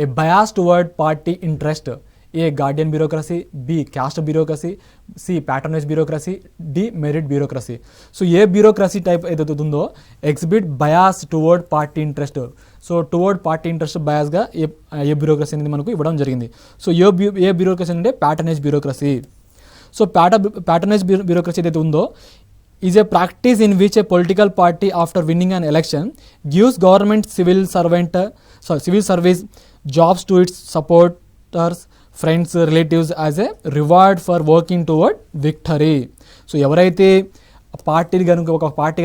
a bias toward party interest? A guardian bureaucracy, B caste bureaucracy, C patronage bureaucracy, D merit bureaucracy. So A bureaucracy type ఏదైతే ఉందో exhibit bias toward party interest. So toward party interest బయాస్గా A bureaucracy అనేది మనకు ఇవ్వడం జరిగింది. So A bureaucracy అంటే patronage bureaucracy. So patronage bureaucracy ఏదైతే ఉందో is a practice in which a political party after winning an election gives government civil service jobs to it's supporters, friends, relatives as a reward for working towards victory. So ఎవరైతే ఒక party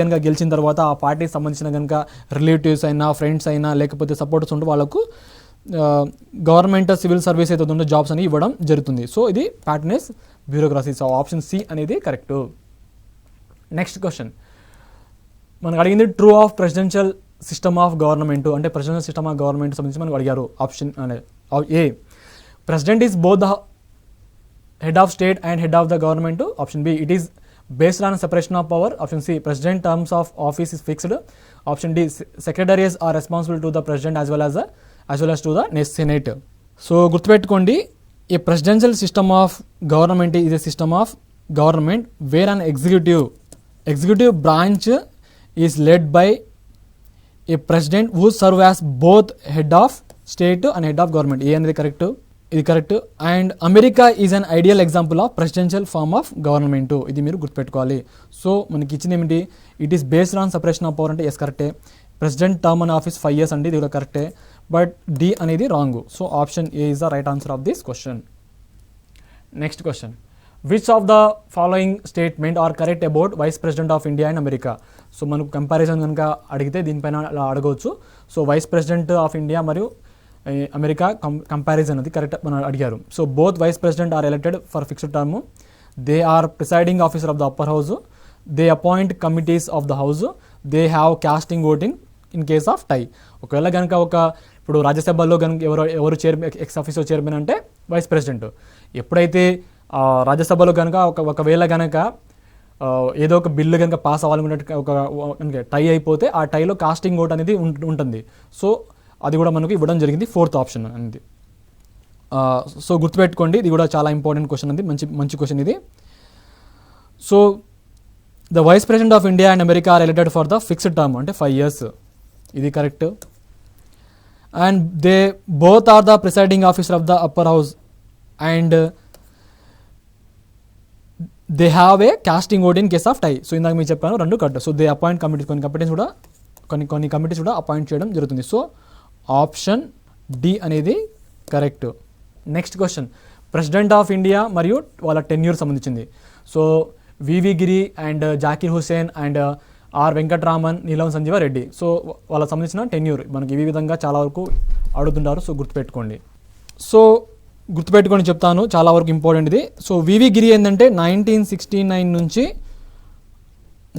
కనుక గెలిచిన తర్వాత ఆ పార్టీకి సంబంధించిన కనుక relatives అయినా ఫ్రెండ్స్ అయినా లేకపోతే సపోర్టర్స్ ఉంటే వాళ్ళకు గవర్నమెంట్ సివిల్ సర్వీస్ అయితే ఉందో జాబ్స్ అని ఇవ్వడం జరుగుతుంది. సో ఇది patronage bureaucracy. So option C అనేది కరెక్ట్. నెక్స్ట్ క్వశ్చన్, మనకు అడిగింది true of presidential system of government అంటే ప్రెసిడెన్షియల్ సిస్టమ్ ఆఫ్ గవర్నమెంట్ సంబంధించి మనకు అడిగారు. Option A, president is both the head of state and head of the government. Option B, it is based on separation of power. Option C, president terms of office is fixed. Option D, secretaries are responsible to the president as well as to the senate. So గుర్తుపెట్టుకోండి, a presidential system of government is a system of government where an executive branch is led by a president who serve as both head of state and head of government. A అనేది correct, ఇది correct. And America is an ideal example of presidential form of government. ఇది మీరు గుర్తుపెట్టుకోవాలి. So మనకి ఇచ్చింది ఏమిటి, it is based on separation of power అంటే yes కరెక్టే. President term and office 5 years అంటే ఇది కూడా కరెక్టే. బట్ డి అనేది wrong. So option A is the right answer of this question. Next question, which of the following statement are correct about vice president of India and America? So మనకు comparison కనుక అడిగితే దీనిపైన అడగవచ్చు. So vice president of India మరియు America comparison అది correct మనం అడిగారు. So both vice president are elected for fixed term, they are presiding officer of the upper house, they appoint committees of the house, they have casting voting in case of tie. ఒకవేళ కనుక ఇప్పుడు రాజ్యసభలో కనుక ఎవరు ex officer chairman అంటే vice president. ఎప్పుడైతే రాజ్యసభలో కనుక ఒకవేళ కనుక ఏదో ఒక బిల్లు కనుక పాస్ అవ్వాలనుకున్నట్టు టై అయిపోతే ఆ టైలో కాస్టింగ్ ఓట్ అనేది ఉంటుంది. సో అది కూడా మనకు ఇవ్వడం జరిగింది, 4th ఆప్షన్ అనేది. సో గుర్తుపెట్టుకోండి, ఇది కూడా చాలా ఇంపార్టెంట్ క్వశ్చన్ అది, మంచి క్వశ్చన్ ఇది. So the vice president of India and America are elected for the fixed term అంటే 5 years. ఇది correct. And they both are the presiding officer of the upper house and they have a casting vote in case of tie. So ఇందాక మీరు చెప్పాను రెండు correct. So they appoint committees, కొన్ని committees కూడా appoint చేయడం జరుగుతుంది. So option D అనేది correct. Next question, president of India మరియు వాళ్ళ టెన్యూర్ సంబంధించింది. So V V Giri and Zakir Hussain and R Venkataraman, Neelam Sanjiva Reddy. So వాళ్ళకి సంబంధించిన టెన్యూర్ మనకి ఈ విధంగా చాలా వరకు అడుగుతుంటారు. సో గుర్తుపెట్టుకోండి. సో గుర్తుపెట్టుకొని చెప్తాను, చాలా వరకు ఇంపార్టెంట్ ఇది. సో వివి గిరి ఏంటంటే 1969 నుంచి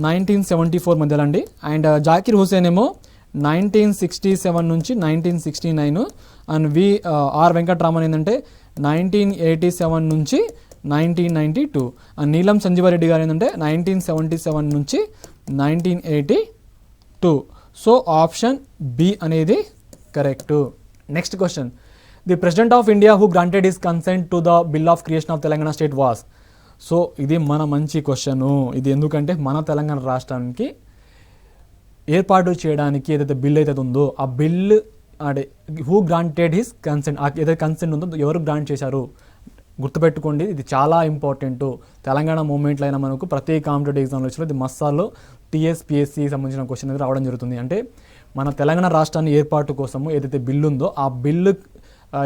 1974 మధ్యలో అండి. అండ్ జాకిర్ హుసేన్ ఏమో 1967 నుంచి 1969. అండ్ ఆర్ వెంకటరామన్ ఏంటంటే 1987 నుంచి 1992. అండ్ నీలం సంజీవారెడ్డి గారు ఏంటంటే 1977 నుంచి 1982. సో ఆప్షన్ బి అనేది correct. Next question, the president of India who granted his consent to the bill of creation of Telangana state was. So ఇది మన మంచి క్వశ్చను. ఇది ఎందుకంటే మన తెలంగాణ రాష్ట్రానికి ఏర్పాటు చేయడానికి ఏదైతే బిల్ అయితే ఉందో ఆ బిల్ అంటే హూ గ్రాంటెడ్ హిస్ కన్సెంట్, ఏదైతే కన్సెంట్ ఉందో ఎవరు గ్రాంట్ చేశారు గుర్తుపెట్టుకోండి. ఇది చాలా ఇంపార్టెంట్. తెలంగాణ మూమెంట్లో అయినా మనకు ప్రతి కాంపిటేటివ్ ఎగ్జామ్లో వచ్చిన ఇది మస్సాల్లో టీఎస్పీఎస్సీ సంబంధించిన క్వశ్చన్ అనేది రావడం జరుగుతుంది. అంటే మన తెలంగాణ రాష్ట్రాన్ని ఏర్పాటు కోసము ఏదైతే బిల్లు ఉందో ఆ బిల్లు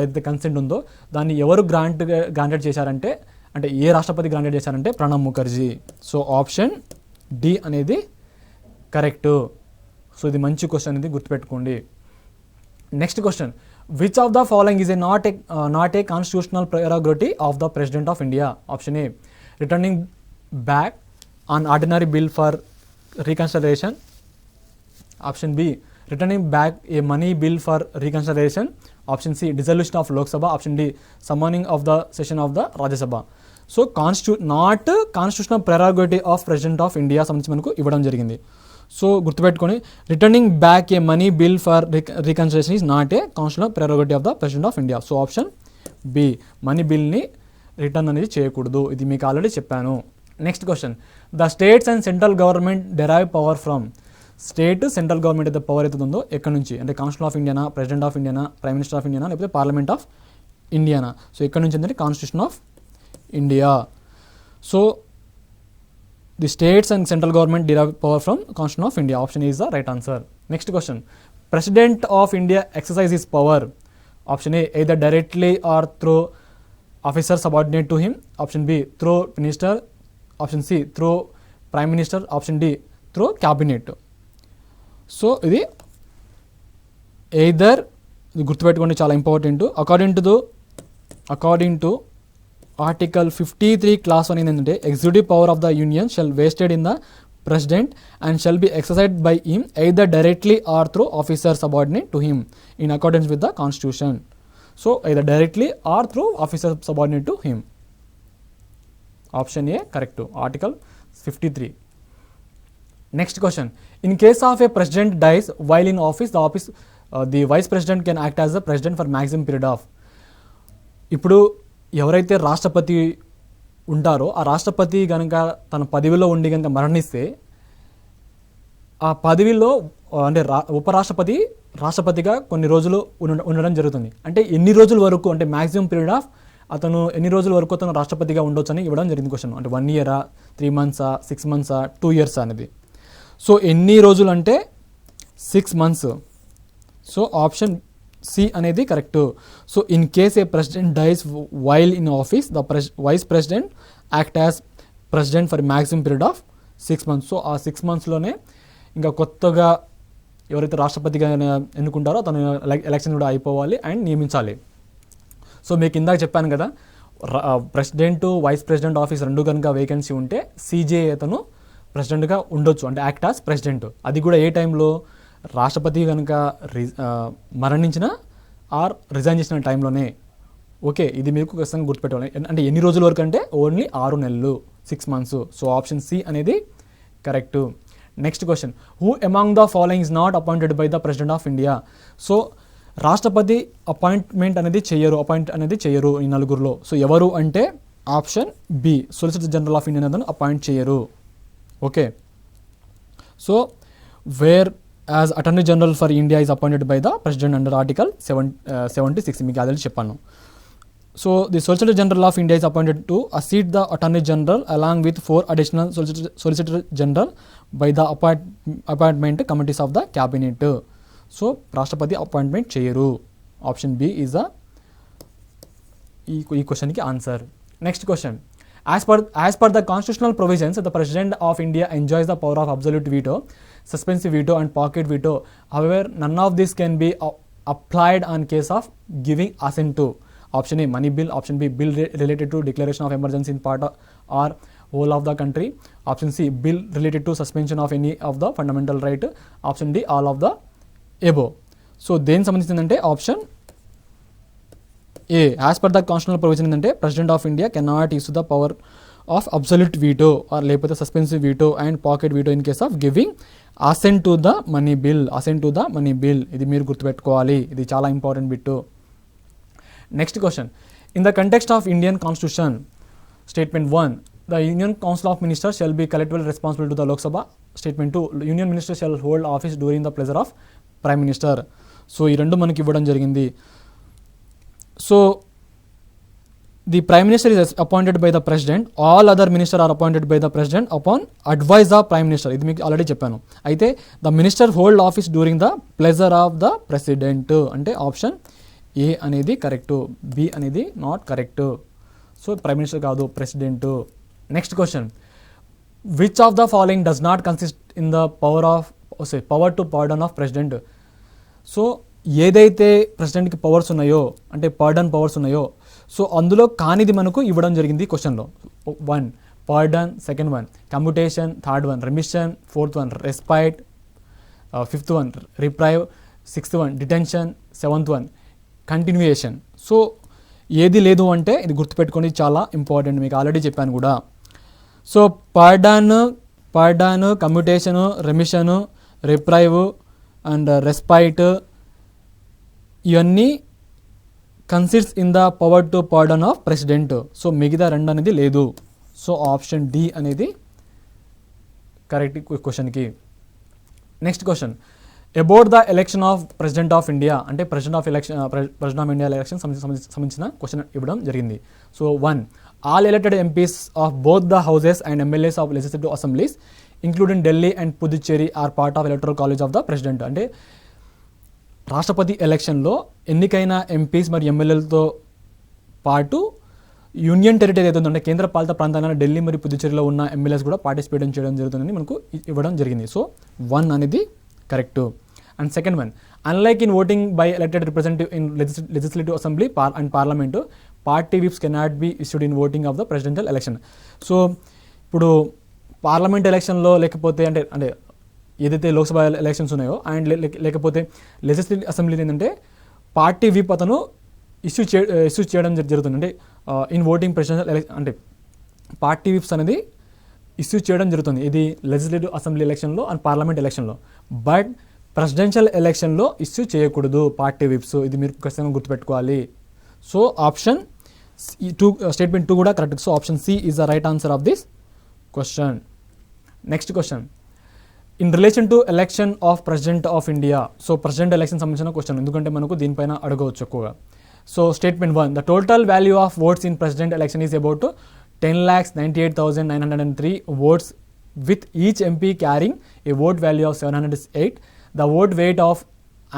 ఏదైతే కన్సెంట్ ఉందో దాన్ని ఎవరు గ్రాంటెడ్ చేశారంటే, అంటే ఏ రాష్ట్రపతి గ్రాంటెడ్ చేశారంటే Pranab Mukherjee. So option D అనేది కరెక్ట్. సో ఇది మంచి క్వశ్చన్, ఇది గుర్తుపెట్టుకోండి. Next question, which of the following is not a constitutional prerogative of the president of India. Option A, returning back on ordinary bill for reconsideration. Option B, returning back a money bill for reconsideration. Option C, dissolution of Lok Sabha. Option D, summoning of the session of the Rajya Sabha. So not constitutional prerogative of president of India సంబంధించి మనకు ఇవ్వడం జరిగింది. So గుర్తుపెట్టుకొని, returning back a money bill for reconsideration is not a constitutional prerogative of the president of India. So option B, money బిల్ని return అనేది చేయకూడదు. ఇది మీకు ఆల్రెడీ చెప్పాను. Next question, the states and central government derive power from. State central government అయితే power అయితే ఉందో ఎక్కడి నుంచి అంటే కాన్స్టిట్యూషన్ ఆఫ్ ఇండియానా, ప్రెసిడెంట్ ఆఫ్ ఇండియానా, ప్రైమ్ మినిస్టర్ ఆఫ్ ఇండియానా, లేకపోతే పార్లమెంట్ ఆఫ్ ఇండియానా. సో ఎక్కడి నుంచి అంటే constitution of India. So the states and central government derive power from constitution of India. Option is the right answer. Next question, president of India exercise his power. Option A, either directly or through officer subordinate to him. Option B, through minister. Option C, through prime minister. Option D, through cabinet. So either ఎయిదర్, ఇది గుర్తుపెట్టుకోండి, చాలా important. According to article 53 clause 1 ఏంటంటే executive power of the union shall vested in the president and shall be exercised by him either directly or through officer subordinate to him in accordance with the constitution. So either directly or through officer subordinate to him. Option A correct, article 53. Next question, in case of a president dies while in office, the vice president can act as the president for maximum period of. ఇప్పుడు ఎవరైతే రాష్ట్రపతి ఉంటారో ఆ రాష్ట్రపతి కనుక తన పదవిలో ఉండి కనుక మరణిస్తే ఆ పదవిలో అంటే ఉపరాష్ట్రపతి రాష్ట్రపతిగా కొన్ని రోజులు ఉండడం జరుగుతుంది. అంటే ఎన్ని రోజుల వరకు అంటే మ్యాక్సిమం పీరియడ్ ఆఫ్ అతను ఎన్ని రోజుల వరకు అతను రాష్ట్రపతిగా ఉండొచ్చు అని ఇవ్వడం జరిగింది క్వశ్చన్. అంటే 1 year, 3 months, 6 months, 2 years అనేది. సో ఎన్ని రోజులు అంటే 6 months. సో ఆప్షన్ సి అనేది correct. So in case a president dies while in office the vice president act as president for maximum period of 6 months. So ఆ 6 monthsలోనే ఇంకా కొత్తగా ఎవరైతే రాష్ట్రపతిగా ఎన్నుకుంటారో అతను ఎలక్షన్ కూడా అయిపోవాలి అండ్ నియమించాలి. సో మీకు ఇందాక చెప్పాను కదా, ప్రెసిడెంట్ వైస్ ప్రెసిడెంట్ ఆఫీస్ రెండు కనుక వేకెన్సీ ఉంటే సీజే అతను ప్రెసిడెంట్గా ఉండొచ్చు, అంటే యాక్ట్ యాజ్ ప్రెసిడెంట్. అది కూడా ఏ టైంలో, రాష్ట్రపతి కనుక మరణించిన ఆర్ రిజైన్ చేసిన టైంలోనే. ఓకే, ఇది మీకు ఖచ్చితంగా గుర్తుపెట్టాలి. అంటే ఎన్ని రోజుల వరకు అంటే ఓన్లీ 6 నెలలు, 6 months. సో ఆప్షన్ సి అనేది correct. Next question, who among the following is not appointed by the president of India. So రాష్ట్రపతి అపాయింట్ అనేది చేయరు ఈ నలుగురిలో. సో ఎవరు అంటే option B, solicitor general of India అతను అపాయింట్ చేయరు. Okay, so where as attorney general for India is appointed by the president under article 76. మీకు అదే చెప్పాను. So the Solicitor General of India is appointed to assist the Attorney General along with 4 additional Solicitor General by the appointment committees of the Cabinet. So Rashtrapati appointment cheyaru. Option B is the question ki answer. Next question. As per the constitutional provisions, the President of India enjoys the power of absolute veto, suspensive veto and pocket veto. However, none of this can be applied on case of giving assent to. Option A, money bill. Option B, bill related to declaration of emergency in part or whole of the country. Option C, bill related to suspension of any of the fundamental right. Option D, all of the above. So దేనికి సంబంధించిందంటే option A. As per the constitutional provision ఏంటంటే president of India cannot use the power of absolute veto or లేకపోతే suspensive veto and pocket veto in case of giving assent to the money bill. Assent to the money bill, ఇది మీరు గుర్తుపెట్టుకోవాలి, ఇది చాలా important bit. Next question. In the context of Indian Constitution, Statement 1, the Union Council of Ministers shall be collectively responsible to the Lok Sabha. Statement 2, Union Minister shall hold office during the pleasure of Prime Minister. So, ఈ రెండు మనకి ఇవ్వడం జరిగింది. So, the Prime Minister is appointed by the President. All other ministers are appointed by the President upon advice of Prime Minister. ఇది మీకు already చెప్పాను. అయితే the minister hold office during the pleasure of the President. అంటే option A అనేది correct, B అనేది not correct. So prime minister కాదు, president. Next question. Which of the following does not consist in the power to pardon of president. So ఏదైతే ప్రెసిడెంట్కి powers ఉన్నాయో అంటే pardon powers ఉన్నాయో so అందులో కానిది మనకు ఇవ్వడం జరిగింది క్వశ్చన్లో. 1 pardon, second 1 commutation, third 1 remission, fourth 1 respite, fifth 1 reprieve, sixth 1 detention, seventh 1 continuation. So ఏది లేదు అంటే ఇది గుర్తుపెట్టుకోండి, చాలా ఇంపార్టెంట్, మీకు ఆల్రెడీ చెప్పాను కూడా. So pardon, commutation, remission, reprieve and respite ఇవన్నీ consists in the power to pardon of president. So మిగతా రెండు అనేది లేదు. సో ఆప్షన్ డి అనేది కరెక్ట్ క్వశ్చన్కి. Next question. About the election of president of India అంటే ప్రెసిడెంట్ ఆఫ్ ఇండియా ఎలక్షన్ సంబంధించిన question ఇవ్వడం జరిగింది. So 1 all elected MPs of both the houses and MLAs of legislative assemblies including Delhi and Puducherry are part of electoral college of the president. అంటే రాష్ట్రపతి ఎలక్షన్లో ఎన్నికైన MPs మరియు ఎమ్మెల్యేలతో పాటు యూనియన్ టెరిటరీ ఏదైతే ఉందంటే కేంద్ర పాలిత ప్రాంతాలైన ఢిల్లీ మరియు పుదుచ్చేరిలో ఉన్న ఎమ్మెల్యేస్ కూడా పార్టిసిపేట్ చేయడం జరుగుతుందని మనకు ఇవ్వడం జరిగింది. సో 1 అనేది correct. And second 1, unlike in voting by elected representative in legislative assembly and parliament, party whips cannot be issued in voting of the presidential election. So ఇప్పుడు పార్లమెంట్ ఎలక్షన్లో లేకపోతే అంటే ఏదైతే లోక్సభ ఎలక్షన్స్ ఉన్నాయో అండ్ లేకపోతే లెజిస్లేటివ్ అసెంబ్లీ ఏంటంటే party whip అతను issue చేయడం జరుగుతుంది. అంటే ఇన్ ఓటింగ్ ప్రెసిడెన్షియల్ అంటే పార్టీ విప్స్ అనేది ఇష్యూ చేయడం జరుగుతుంది. ఇది లెజిస్లేటివ్ అసెంబ్లీ ఎలక్షన్లో అండ్ పార్లమెంట్ ఎలక్షన్లో. బట్ ప్రెసిడెన్షియల్ ఎలక్షన్లో ఇష్యూ చేయకూడదు పార్టీ విప్స్, ఇది మీరు ఖచ్చితంగా గుర్తుపెట్టుకోవాలి. సో ఆప్షన్ 2 స్టేట్మెంట్ 2 కూడా correct. So option C is the right answer of this question. Next question. In relation to election of president of India. So president election సంబంధించిన question, ఎందుకంటే మనకు దీనిపైన అడగవచ్చు ఎక్కువగా. So statement 1, the total value of votes in president election is about 10,98,903 votes with each MP carrying a vote value of 708. The vote weight of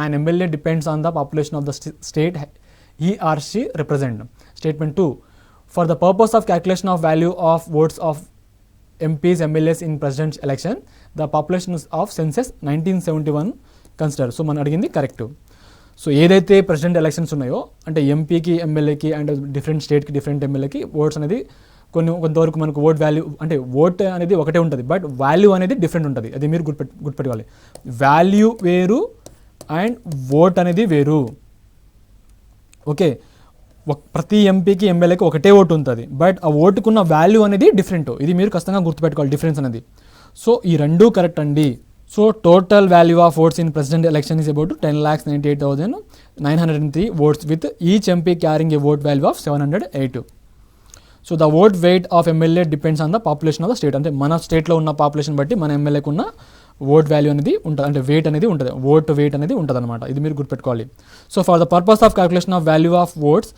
an MLA depends on the population of the state he or she represent. Statement 2, for the purpose of calculation of value of votes of MPs, MLAs in president's election, the population of census 1971 consider. So మనం అడిగింది correct. So ఏదైతే president elections ఉన్నాయో అంటే ఎంపీకి, ఎమ్మెల్యేకి and different స్టేట్కి, different ఎమ్మెల్యేకి oats అనేది కొంతవరకు మనకు ఓట్ వాల్యూ అంటే ఓట్ అనేది ఒకటే ఉంటుంది, బట్ వాల్యూ అనేది డిఫరెంట్ ఉంటుంది. అది మీరు గుర్తుపెట్టుకోవాలి. వాల్యూ వేరు అండ్ ఓట్ అనేది వేరు. ఓకే, ప్రతి ఎంపీకి, ఎమ్మెల్యేకి ఒకటే ఓటు ఉంటుంది, బట్ ఆ ఓటుకున్న వాల్యూ అనేది డిఫరెంట్. ఇది మీరు ఖచ్చితంగా గుర్తుపెట్టుకోవాలి, డిఫరెన్స్ అనేది. సో ఈ రెండూ కరెక్ట్ అండి. So total value of votes in president election is about 10,98,903 votes with each MP carrying a vote value of 708. So the vote weight of MLA depends on the population of the state. అంటే మన స్టేట్లో ఉన్న population బట్టి మన ఎమ్మెల్యేకి ఉన్న vote value అనేది ఉంటుంది, అంటే వెయిట్ అనేది ఉంటుంది, ఓట్ వెయిట్ అనేది ఉంటుంది అనమాట. ఇది మీరు గుర్తుపెట్టుకోవాలి. So for the purpose of calculation of value of votes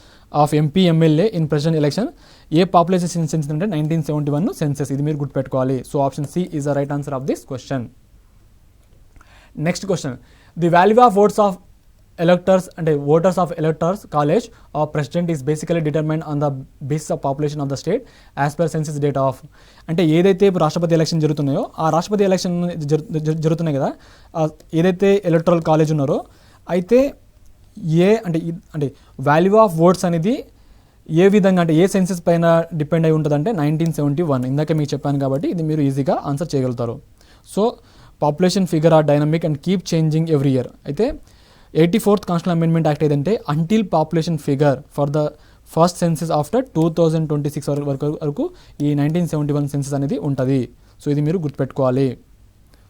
of MP MLA in president election a population census అంటే 1971 సెన్సెస్. ఇది మీరు గుర్తుపెట్టుకోవాలి. So option C is the right answer of this question. Next question, the value of votes of electors అంటే voters of electors college of president is basically determine on the basis of population of the state as per census data of. అంటే ఏదైతే రాష్ట్రపతి election జరుగుతున్నాయో ఆ రాష్ట్రపతి election జరుగుతున్నాయి కదా, ఏదైతే ఎలక్టరల్ కాలేజ్ ఉన్నారో అయితే అంటే వాల్యూ ఆఫ్ ఓట్స్ అనేది ఏ విధంగా అంటే ఏ సెన్సెస్ పైన డిపెండ్ అయి ఉంటుంది అంటే 1971. ఇందాక మీకు చెప్పాను కాబట్టి ఇది మీరు ఈజీగా ఆన్సర్ చేయగలుగుతారు. So population figure are dynamic and keep changing every year. అయితే 84th కాన్స్టిట్యూషన్ అమెండ్మెంట్ యాక్ట్ ఏదంటే until population figure for the first census after 2026 వరకు ఈ 1971 సెన్సెస్ అనేది ఉంటుంది. సో ఇది మీరు గుర్తుపెట్టుకోవాలి.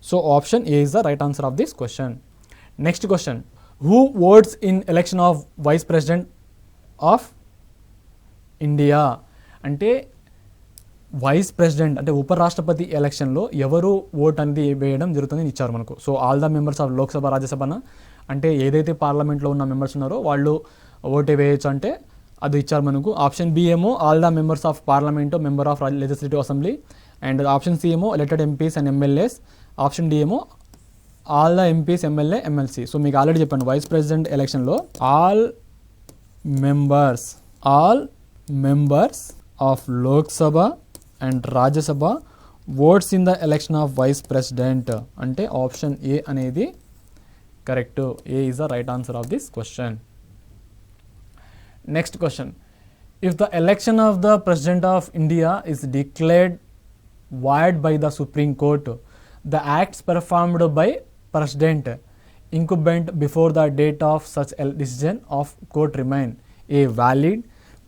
So option A is the right answer of this question. Next question, who votes in election of vice president of India. అంటే vice president అంటే ఉపరాష్ట్రపతి ఎలక్షన్లో ఎవరు ఓట్ అనేది వేయడం జరుగుతుందని ఇచ్చారు మనకు. So all the members of Lok Sabha రాజ్యసభన అంటే ఏదైతే పార్లమెంట్లో ఉన్న మెంబర్స్ ఉన్నారో వాళ్ళు ఓటే వేయచ్చు అంటే అది ఇచ్చారు మనకు. ఆప్షన్ బి ఏమో all the members of parliament, member of legislative assembly, and option C ఏమో elected MPs and MLAs, option D ఏమో all the MPs, MLA, MLC. So మీకు ఆల్రెడీ చెప్పాను వైస్ ప్రెసిడెంట్ ఎలక్షన్లో all members of Lok Sabha and Rajya Sabha votes in the election of vice president అంటే option A అనేది correct. A is the right answer of this question. Next question, if the election of the president of India is declared void by the Supreme Court, the acts performed by President incumbent before the date of such decision of court remain A. valid,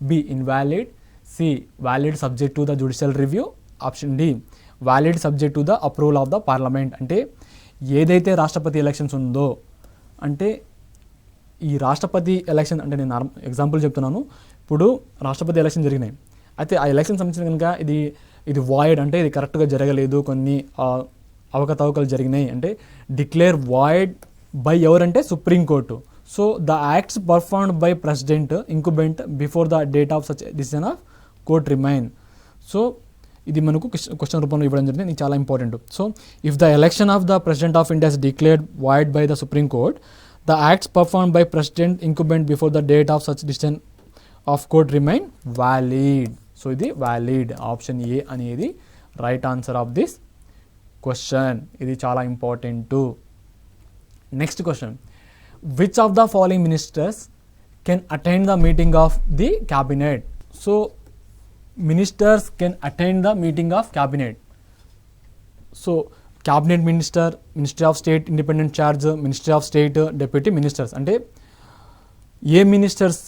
B. invalid, C. valid subject to the judicial review, option D. valid subject to the approval of the parliament. అంటే ఏదైతే రాష్ట్రపతి elections ఉందో అంటే ఈ రాష్ట్రపతి election అంటే నేను example చెప్తున్నాను. ఇప్పుడు రాష్ట్రపతి ఎలక్షన్ జరిగినాయి, అయితే ఆ ఎలక్షన్ సంబంధించిన కనుక ఇది వాయిడ్ అంటే ఇది కరెక్ట్గా జరగలేదు, కొన్ని అవకతవకలు జరిగినాయి అంటే డిక్లేర్ వాయిడ్ బై ఎవరంటే supreme court. So the acts performed by president incumbent before the date of such decision of court remain. So ఇది మనకు క్వశ్చన్ రూపంలో ఇవ్వడం జరిగింది, ఇది చాలా important. So if the election of the president of India is declared void by the supreme court, the acts performed by president incumbent before the date of such decision of court remain valid. So ఇది valid. Option A అనేది right answer of this question. ఇది చాలా important. Next question, which of the following ministers can attend the meeting of the cabinet. So ministers can attend the meeting of cabinet. So cabinet minister, ministry of state independent charge, ministry of state deputy ministers అంటే ఏ ministers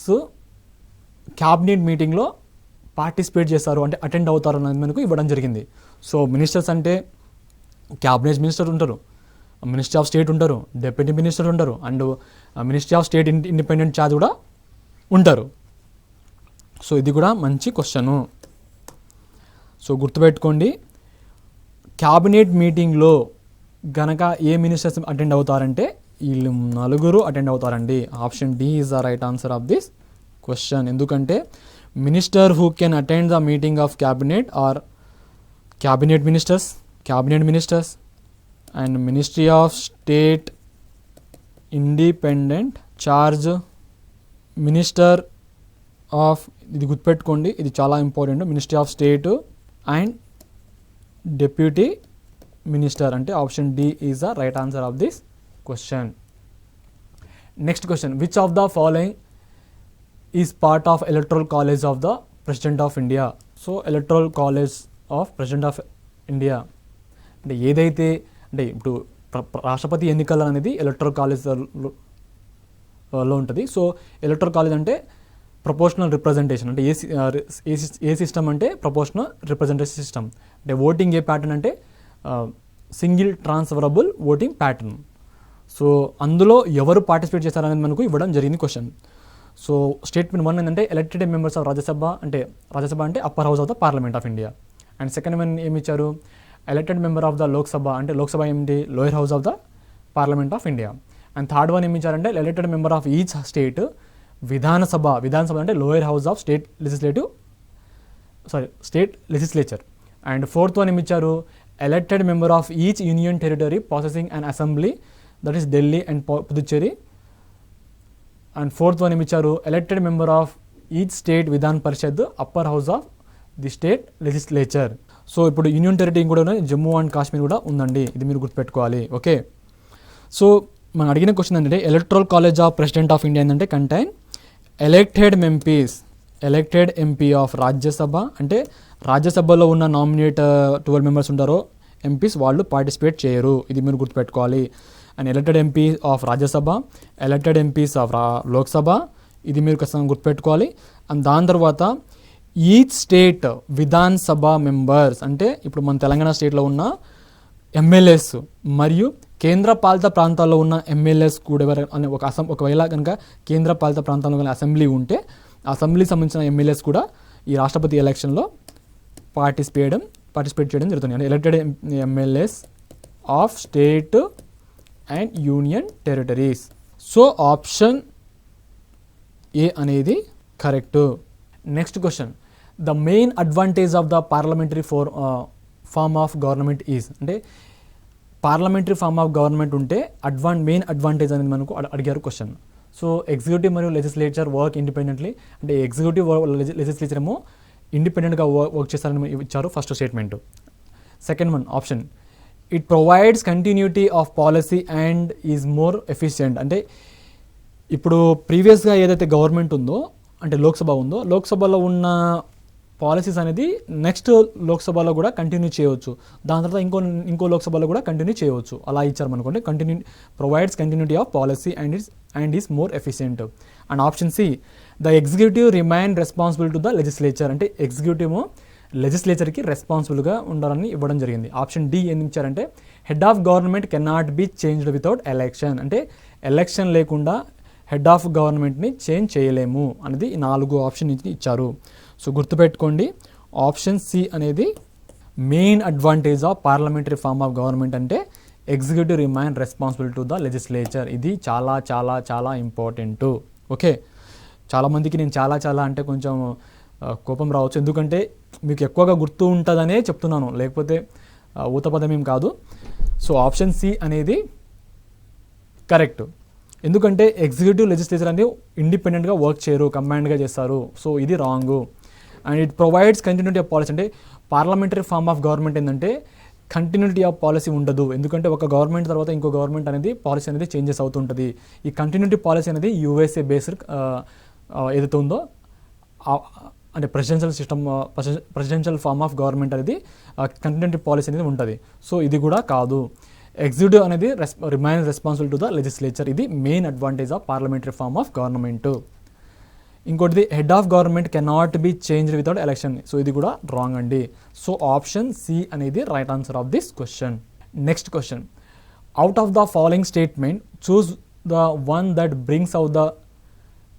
cabinet మీటింగ్లో participate చేస్తారు అంటే attend అవుతారు అనేది మనకు ఇవ్వడం జరిగింది. So ministers అంటే క్యాబినెట్ మినిస్టర్ ఉంటారు, మినిస్ట్రీ ఆఫ్ స్టేట్ ఉంటారు, డెప్యూటీ మినిస్టర్ ఉంటారు, and ministry of state independent charge కూడా ఉంటారు. సో ఇది కూడా మంచి క్వశ్చను. సో గుర్తుపెట్టుకోండి, క్యాబినెట్ మీటింగ్లో గనక ఏ మినిస్టర్స్ అటెండ్ అవుతారంటే వీళ్ళు నలుగురు అటెండ్ అవుతారండి. Option D is the right answer of this question. ఎందుకంటే minister who can attend the meeting of cabinet or cabinet ministers and ministry of state independent charge, minister of, ఇది గుర్తుపెట్టుకోండి, ఇది చాలా important, ministry of state and deputy minister అంటే option D is the right answer of this question. Next question, which of the following is part of electoral college of the president of India. So electoral college of president of India అంటే ఏదైతే అంటే ఇప్పుడు రాష్ట్రపతి ఎన్నికలు అనేది electoral కాలేజ్లో ఉంటుంది. So electoral college అంటే ప్రపోర్షనల్ రిప్రజెంటేషన్ అంటే ఏ సిస్టమ్ అంటే ప్రపోర్షనల్ రిప్రజెంటేషన్ సిస్టమ్. అంటే ఓటింగ్ ఏ ప్యాటర్న్ అంటే single transferable voting pattern. So అందులో ఎవరు పార్టిసిపేట్ చేస్తారనేది మనకు ఇవ్వడం జరిగింది క్వశ్చన్. సో స్టేట్మెంట్ 1 ఏంటంటే ఎలక్టెడ్ మెంబర్స్ ఆఫ్ రాజ్యసభ అంటే upper house of the parliament of India. And second one ఏమి ఇచ్చారు, elected member of the Lok Sabha అంటే లోక్సభ ఏమిటి, lower house of the parliament of India. And third one ఏమి ఇచ్చారంటే elected member of each state Vidhan Sabha అంటే lower house of state legislature. And fourth one ఏమి ఇచ్చారు, elected member of each union territory processing and assembly that is Delhi and Puducherry. And fourth one ఏమి ఇచ్చారు, elected member of each state Vidhan Parishad upper house of the state legislature. So ఇప్పుడు union territory కూడా ఉన్నాయి, Jammu and Kashmir కూడా ఉందండి, ఇది మీరు గుర్తుపెట్టుకోవాలి. ఓకే, సో మనం అడిగిన క్వశ్చన్ ఏంటంటే electoral college of president of India ఏంటంటే contain elected MP of Rajya Sabha అంటే రాజ్యసభలో ఉన్న నామినేట్ 12 మెంబర్స్ ఉంటారో ఎంపీస్ వాళ్ళు పార్టిసిపేట్ చేయరు, ఇది మీరు గుర్తుపెట్టుకోవాలి. And elected MP of Rajya Sabha, elected MPs of Lok Sabha, ఇది మీరు ఖచ్చితంగా గుర్తుపెట్టుకోవాలి. అండ్ దాని తర్వాత ఈచ్ స్టేట్ విధాన్ సభ మెంబర్స్ అంటే ఇప్పుడు మన తెలంగాణ స్టేట్లో ఉన్న ఎమ్మెల్యేస్ మరియు కేంద్ర పాలిత ప్రాంతాల్లో ఉన్న ఎమ్మెల్యేస్ కూడా అనే ఒకవేళ కనుక కేంద్ర పాలిత ప్రాంతాల్లో కానీ అసెంబ్లీ ఉంటే అసెంబ్లీకి సంబంధించిన ఎమ్మెల్యేస్ కూడా ఈ రాష్ట్రపతి ఎలక్షన్లో పార్టిసిపేట్ చేయడం జరుగుతుంది. అంటే elected MLAs of state and union territories. So option A అనేది correct. Next question, the main advantage of the parliamentary form of government is అంటే పార్లమెంటరీ ఫార్మ్ ఆఫ్ గవర్నమెంట్ ఉంటే మెయిన్ అడ్వాంటేజ్ అనేది మనకు అడిగారు క్వశ్చన్. సో ఎగ్జిక్యూటివ్ మరియు legislature work independently అంటే executive legislature ఏమో ఇండిపెండెంట్గా వర్క్ చేస్తారని ఇచ్చారు first statement. Second one option, it provides continuity of policy and is more efficient అంటే ఇప్పుడు ప్రీవియస్గా ఏదైతే గవర్నమెంట్ ఉందో అంటే లోక్సభ ఉందో లోక్సభలో ఉన్న పాలసీస్ అనేది నెక్స్ట్ లోక్సభలో కూడా కంటిన్యూ చేయవచ్చు, దాని తర్వాత ఇంకో లోక్సభలో కూడా కంటిన్యూ చేయవచ్చు, అలా ఇచ్చారు అనుకోండి. Provides continuity of policy and is more efficient. And option C, the executive remain responsible to the legislature అంటే ఎగ్జిక్యూటివ్ లెజిస్లేచర్కి రెస్పాన్సిబుల్గా ఉండాలని ఇవ్వడం జరిగింది. ఆప్షన్ డి ఏం ఇచ్చారంటే head of government cannot be changed without election అంటే ఎలక్షన్ లేకుండా హెడ్ ఆఫ్ గవర్నమెంట్ని చేంజ్ చేయలేము అనేది 4 ఆప్షన్ ఇచ్చారు. సో గుర్తుపెట్టుకోండి, ఆప్షన్ సి అనేది main advantage of parliamentary form of government అంటే executive remain responsible to the legislature. ఇది చాలా చాలా చాలా ఇంపార్టెంట్. ఓకే, చాలామందికి నేను చాలా అంటే కొంచెం కోపం రావచ్చు, ఎందుకంటే మీకు ఎక్కువగా గుర్తు ఉంటుందనే చెప్తున్నాను, లేకపోతే ఊతపదం ఏం కాదు. సో ఆప్షన్ సి అనేది కరెక్ట్, ఎందుకంటే ఎగ్జిక్యూటివ్ లెజిస్లేచర్ అనేది ఇండిపెండెంట్గా వర్క్ చేయరు, కంబైన్డ్గా చేస్తారు. సో ఇది wrong. And it provides continuity of policy అంటే పార్లమెంటరీ ఫార్మ్ ఆఫ్ గవర్నమెంట్ ఏంటంటే కంటిన్యూటీ ఆఫ్ పాలసీ ఉండదు, ఎందుకంటే ఒక గవర్నమెంట్ తర్వాత ఇంకో గవర్నమెంట్ అనేది పాలసీ అనేది చేంజెస్ అవుతుంటుంది. ఈ కంటిన్యూటీ పాలసీ అనేది యూఎస్ఏ బేస్డ్ ఏదైతే ఉందో అంటే ప్రెసిడెన్షియల్ ఫార్మ్ ఆఫ్ గవర్నమెంట్ అనేది కంటిన్యూటీ పాలసీ అనేది ఉంటుంది. సో ఇది కూడా కాదు. ఎగ్జిక్యూటివ్ అనేది remains responsible to the legislature, ఇది main advantage of parliamentary form of government. ఇంకోటిది head of government cannot be changed without election, so ఇది కూడా రాంగ్ అండి. సో ఆప్షన్ సి అనేది right answer of this question. Next question, out of the following statement choose the one that brings out the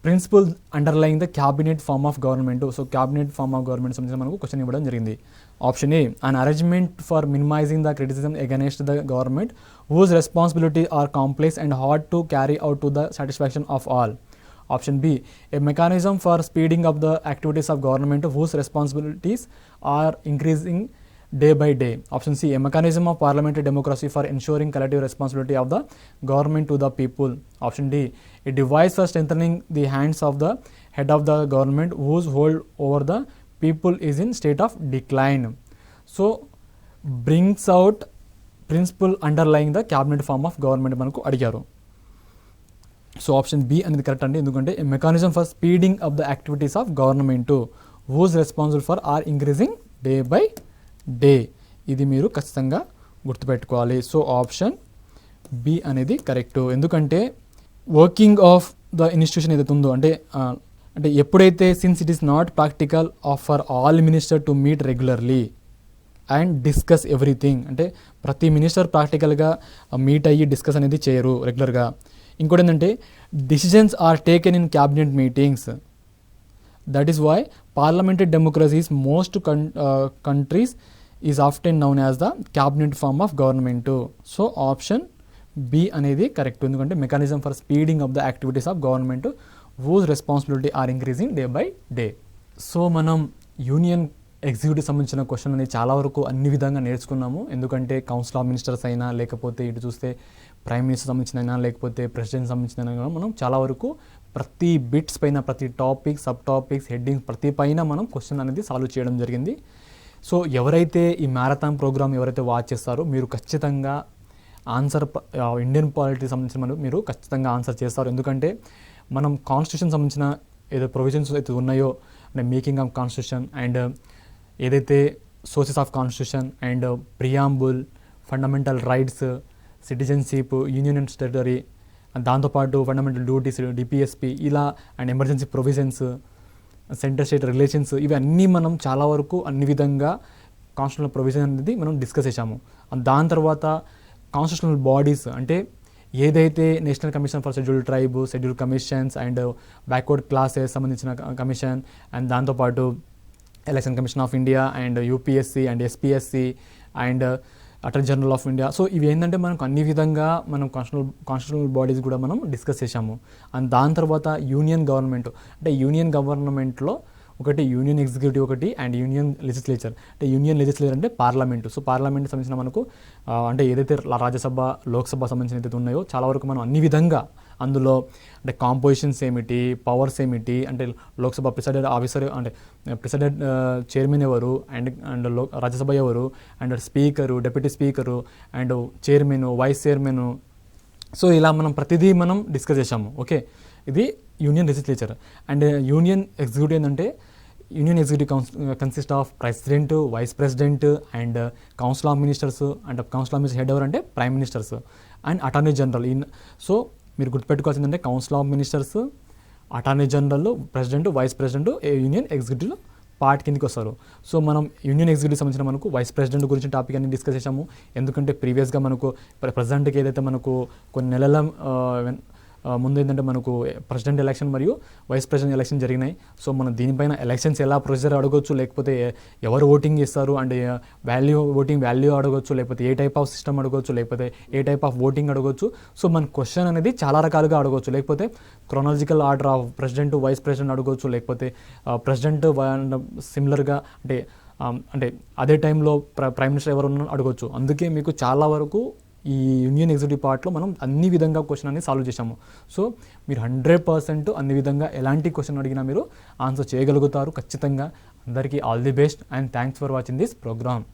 principle underline the cabinet form of government. So cabinet form of government సంబంధించి మనకు question ఇవ్వడం జరిగింది. Option A, an arrangement for minimising the criticism against the government whose responsibility are complex and hard to carry out to the satisfaction of all. Option B, a mechanism for speeding up the activities of government whose responsibilities are increasing day by day. Option C, a mechanism of parliamentary democracy for ensuring collective responsibility of the government to the people. Option D, a device for strengthening the hands of the head of the government whose hold over the people is in state of decline. So, brings out principle underlying the cabinet form of government మనకు అడిగారు. So option B అనేది correct అండి, ఎందుకంటే mechanism for speeding up the activities of government whose responsible for are increasing day by day, ఇది మీరు ఖచ్చితంగా గుర్తుపెట్టుకోవాలి. So option B అనేది కరెక్ట్, ఎందుకంటే వర్కింగ్ ఆఫ్ ద ఇన్స్టిట్యూషన్ ఏదైతే ఉందో అంటే ఎప్పుడైతే since it is not practical for all minister to meet regularly and discuss everything అంటే ప్రతి మినిస్టర్ ప్రాక్టికల్గా మీట్ అయ్యి డిస్కస్ అనేది చేయరు రెగ్యులర్గా. ఇంకోటి ఏంటంటే decisions are taken in cabinet meetings. That is why parliamentary democracies most countries is often known as the cabinet form of government. So option B అనేది కరెక్ట్, ఎందుకంటే mechanism for speeding of the activities of government whose responsibility are increasing day by day. So మనం union executive సంబంధించిన క్వశ్చన్ అనేది చాలా వరకు అన్ని విధంగా నేర్చుకున్నాము. ఎందుకంటే కౌన్సిల్ ఆఫ్ మినిస్టర్స్ అయినా, లేకపోతే ఇటు చూస్తే ప్రైమ్ మినిస్టర్ సంబంధించిన అయినా, లేకపోతే ప్రెసిడెంట్ సంబంధించిన అయినా మనం చాలా వరకు ప్రతి బిట్స్ పైన, ప్రతి టాపిక్, సబ్ టాపిక్స్, హెడ్డింగ్స్ ప్రతి పైన మనం క్వశ్చన్ అనేది సాల్వ్ చేయడం జరిగింది. సో ఎవరైతే ఈ మ్యారథాన్ ప్రోగ్రామ్ ఎవరైతే వాచ్ చేస్తారో మీరు ఖచ్చితంగా ఆన్సర్ ఇండియన్ పాలిటీ సంబంధించిన మీరు ఖచ్చితంగా ఆన్సర్ చేస్తారు. ఎందుకంటే మనం కాన్స్టిట్యూషన్ సంబంధించిన ఏదో ప్రొవిజన్స్ అయితే ఉన్నాయో, అంటే మేకింగ్ ఆఫ్ కాన్స్టిట్యూషన్ అండ్ ఏదైతే sources of constitution and preamble, fundamental rights, citizenship, union and state, దాంతోపాటు ఫండమెంటల్ డ్యూటీస్, డిపిఎస్పి ఇలా and emergency provisions, centre state relations, ఇవన్నీ మనం చాలా వరకు అన్ని విధంగా కాన్స్టిట్యూషనల్ ప్రొవిజన్ అనేది మనం డిస్కస్ చేసాము. దాని తర్వాత కాన్స్టిట్యూషనల్ బాడీస్ అంటే ఏదైతే national commission for scheduled tribe, scheduled commissions and backward classes సంబంధించిన కమిషన్ అండ్ దాంతోపాటు election commission of India and UPSC and SPSC and attorney general of India. So ఇవి ఏంటంటే మనకు అన్ని విధంగా మనం కాన్స్టిట్యూషనల్ బాడీస్ కూడా మనం డిస్కస్ చేసాము. అండ్ దాని తర్వాత యూనియన్ గవర్నమెంట్ అంటే యూనియన్ గవర్నమెంట్లో ఒకటి యూనియన్ ఎగ్జిక్యూటివ్ ఒకటి అండ్ యూనియన్ లెజిస్లేచర్. అంటే యూనియన్ లెజిస్లేచర్ అంటే పార్లమెంటు. సో పార్లమెంట్ సంబంధించిన మనకు అంటే ఏదైతే రాజ్యసభ, లోక్సభ సంబంధించిన ఏదైతే ఉన్నాయో చాలా వరకు మనం అన్ని విధంగా అందులో అంటే కాంపోజిషన్స్ ఏమిటి, పవర్స్ ఏమిటి, అంటే లోక్సభ ప్రిసైడెడ్ ఆఫీసర్ అంటే ప్రిసైడెడ్ చైర్మన్ ఎవరు అండ్ అండ్ రాజ్యసభ ఎవరు and speaker, deputy speaker and chairman, vice chairman. So ఇలా మనం ప్రతిదీ మనం డిస్కస్ చేసాము. ఓకే, ఇది union legislature. And union executive ఏంటంటే union executive consist of president, vice president and council of ministers. అంటే కౌన్సిల్ ఆఫ్ మినిస్టర్ హెడ్ ఎవరు అంటే prime ministers and attorney general. So మీరు గుర్తుపెట్టుకోవాల్సింది అంటే council of ministers, attorney general, president, vice president union executive part కిందకి వస్తారు. So మనం union executive సంబంధించిన మనకు వైస్ ప్రెసిడెంట్ గురించి టాపిక్ అన్ని డిస్కస్ చేసాము. ఎందుకంటే ప్రీవియస్గా మనకు ప్రెసిడెంట్కి ఏదైతే మనకు కొన్ని నెలల ముందు ఏంటంటే మనకు ప్రెసిడెంట్ ఎలక్షన్ మరియు వైస్ ప్రెసిడెంట్ ఎలక్షన్ జరిగినాయి. సో మనం దీనిపైన ఎలక్షన్స్ ఎలా ప్రొసీజర్ అడగొచ్చు, లేకపోతే ఎవరు ఓటింగ్ చేస్తారు అండ్ ఓటింగ్ వాల్యూ అడగొచ్చు, లేకపోతే ఏ టైప్ ఆఫ్ సిస్టమ్ అడగొచ్చు, లేకపోతే ఏ టైప్ ఆఫ్ ఓటింగ్ అడగొచ్చు. సో మన క్వశ్చన్ అనేది చాలా రకాలుగా అడగొచ్చు. లేకపోతే chronological order of president, vice president అడగొచ్చు, లేకపోతే ప్రెసిడెంట్ సిమిలర్గా అంటే అదే టైంలో ప్రైమ్ మినిస్టర్ ఎవరు ఉన్నారో అడగొచ్చు. అందుకే మీకు చాలా వరకు ఈ యూనియన్ ఎగ్జిక్యూటివ్ పార్ట్లో మనం అన్ని విధంగా క్వశ్చన్ అనేది సాల్వ్ చేసాము. సో మీరు 100% అన్ని విధంగా ఎలాంటి క్వశ్చన్ అడిగినా మీరు ఆన్సర్ చేయగలుగుతారు ఖచ్చితంగా. అందరికీ all the best and thanks for watching this programme.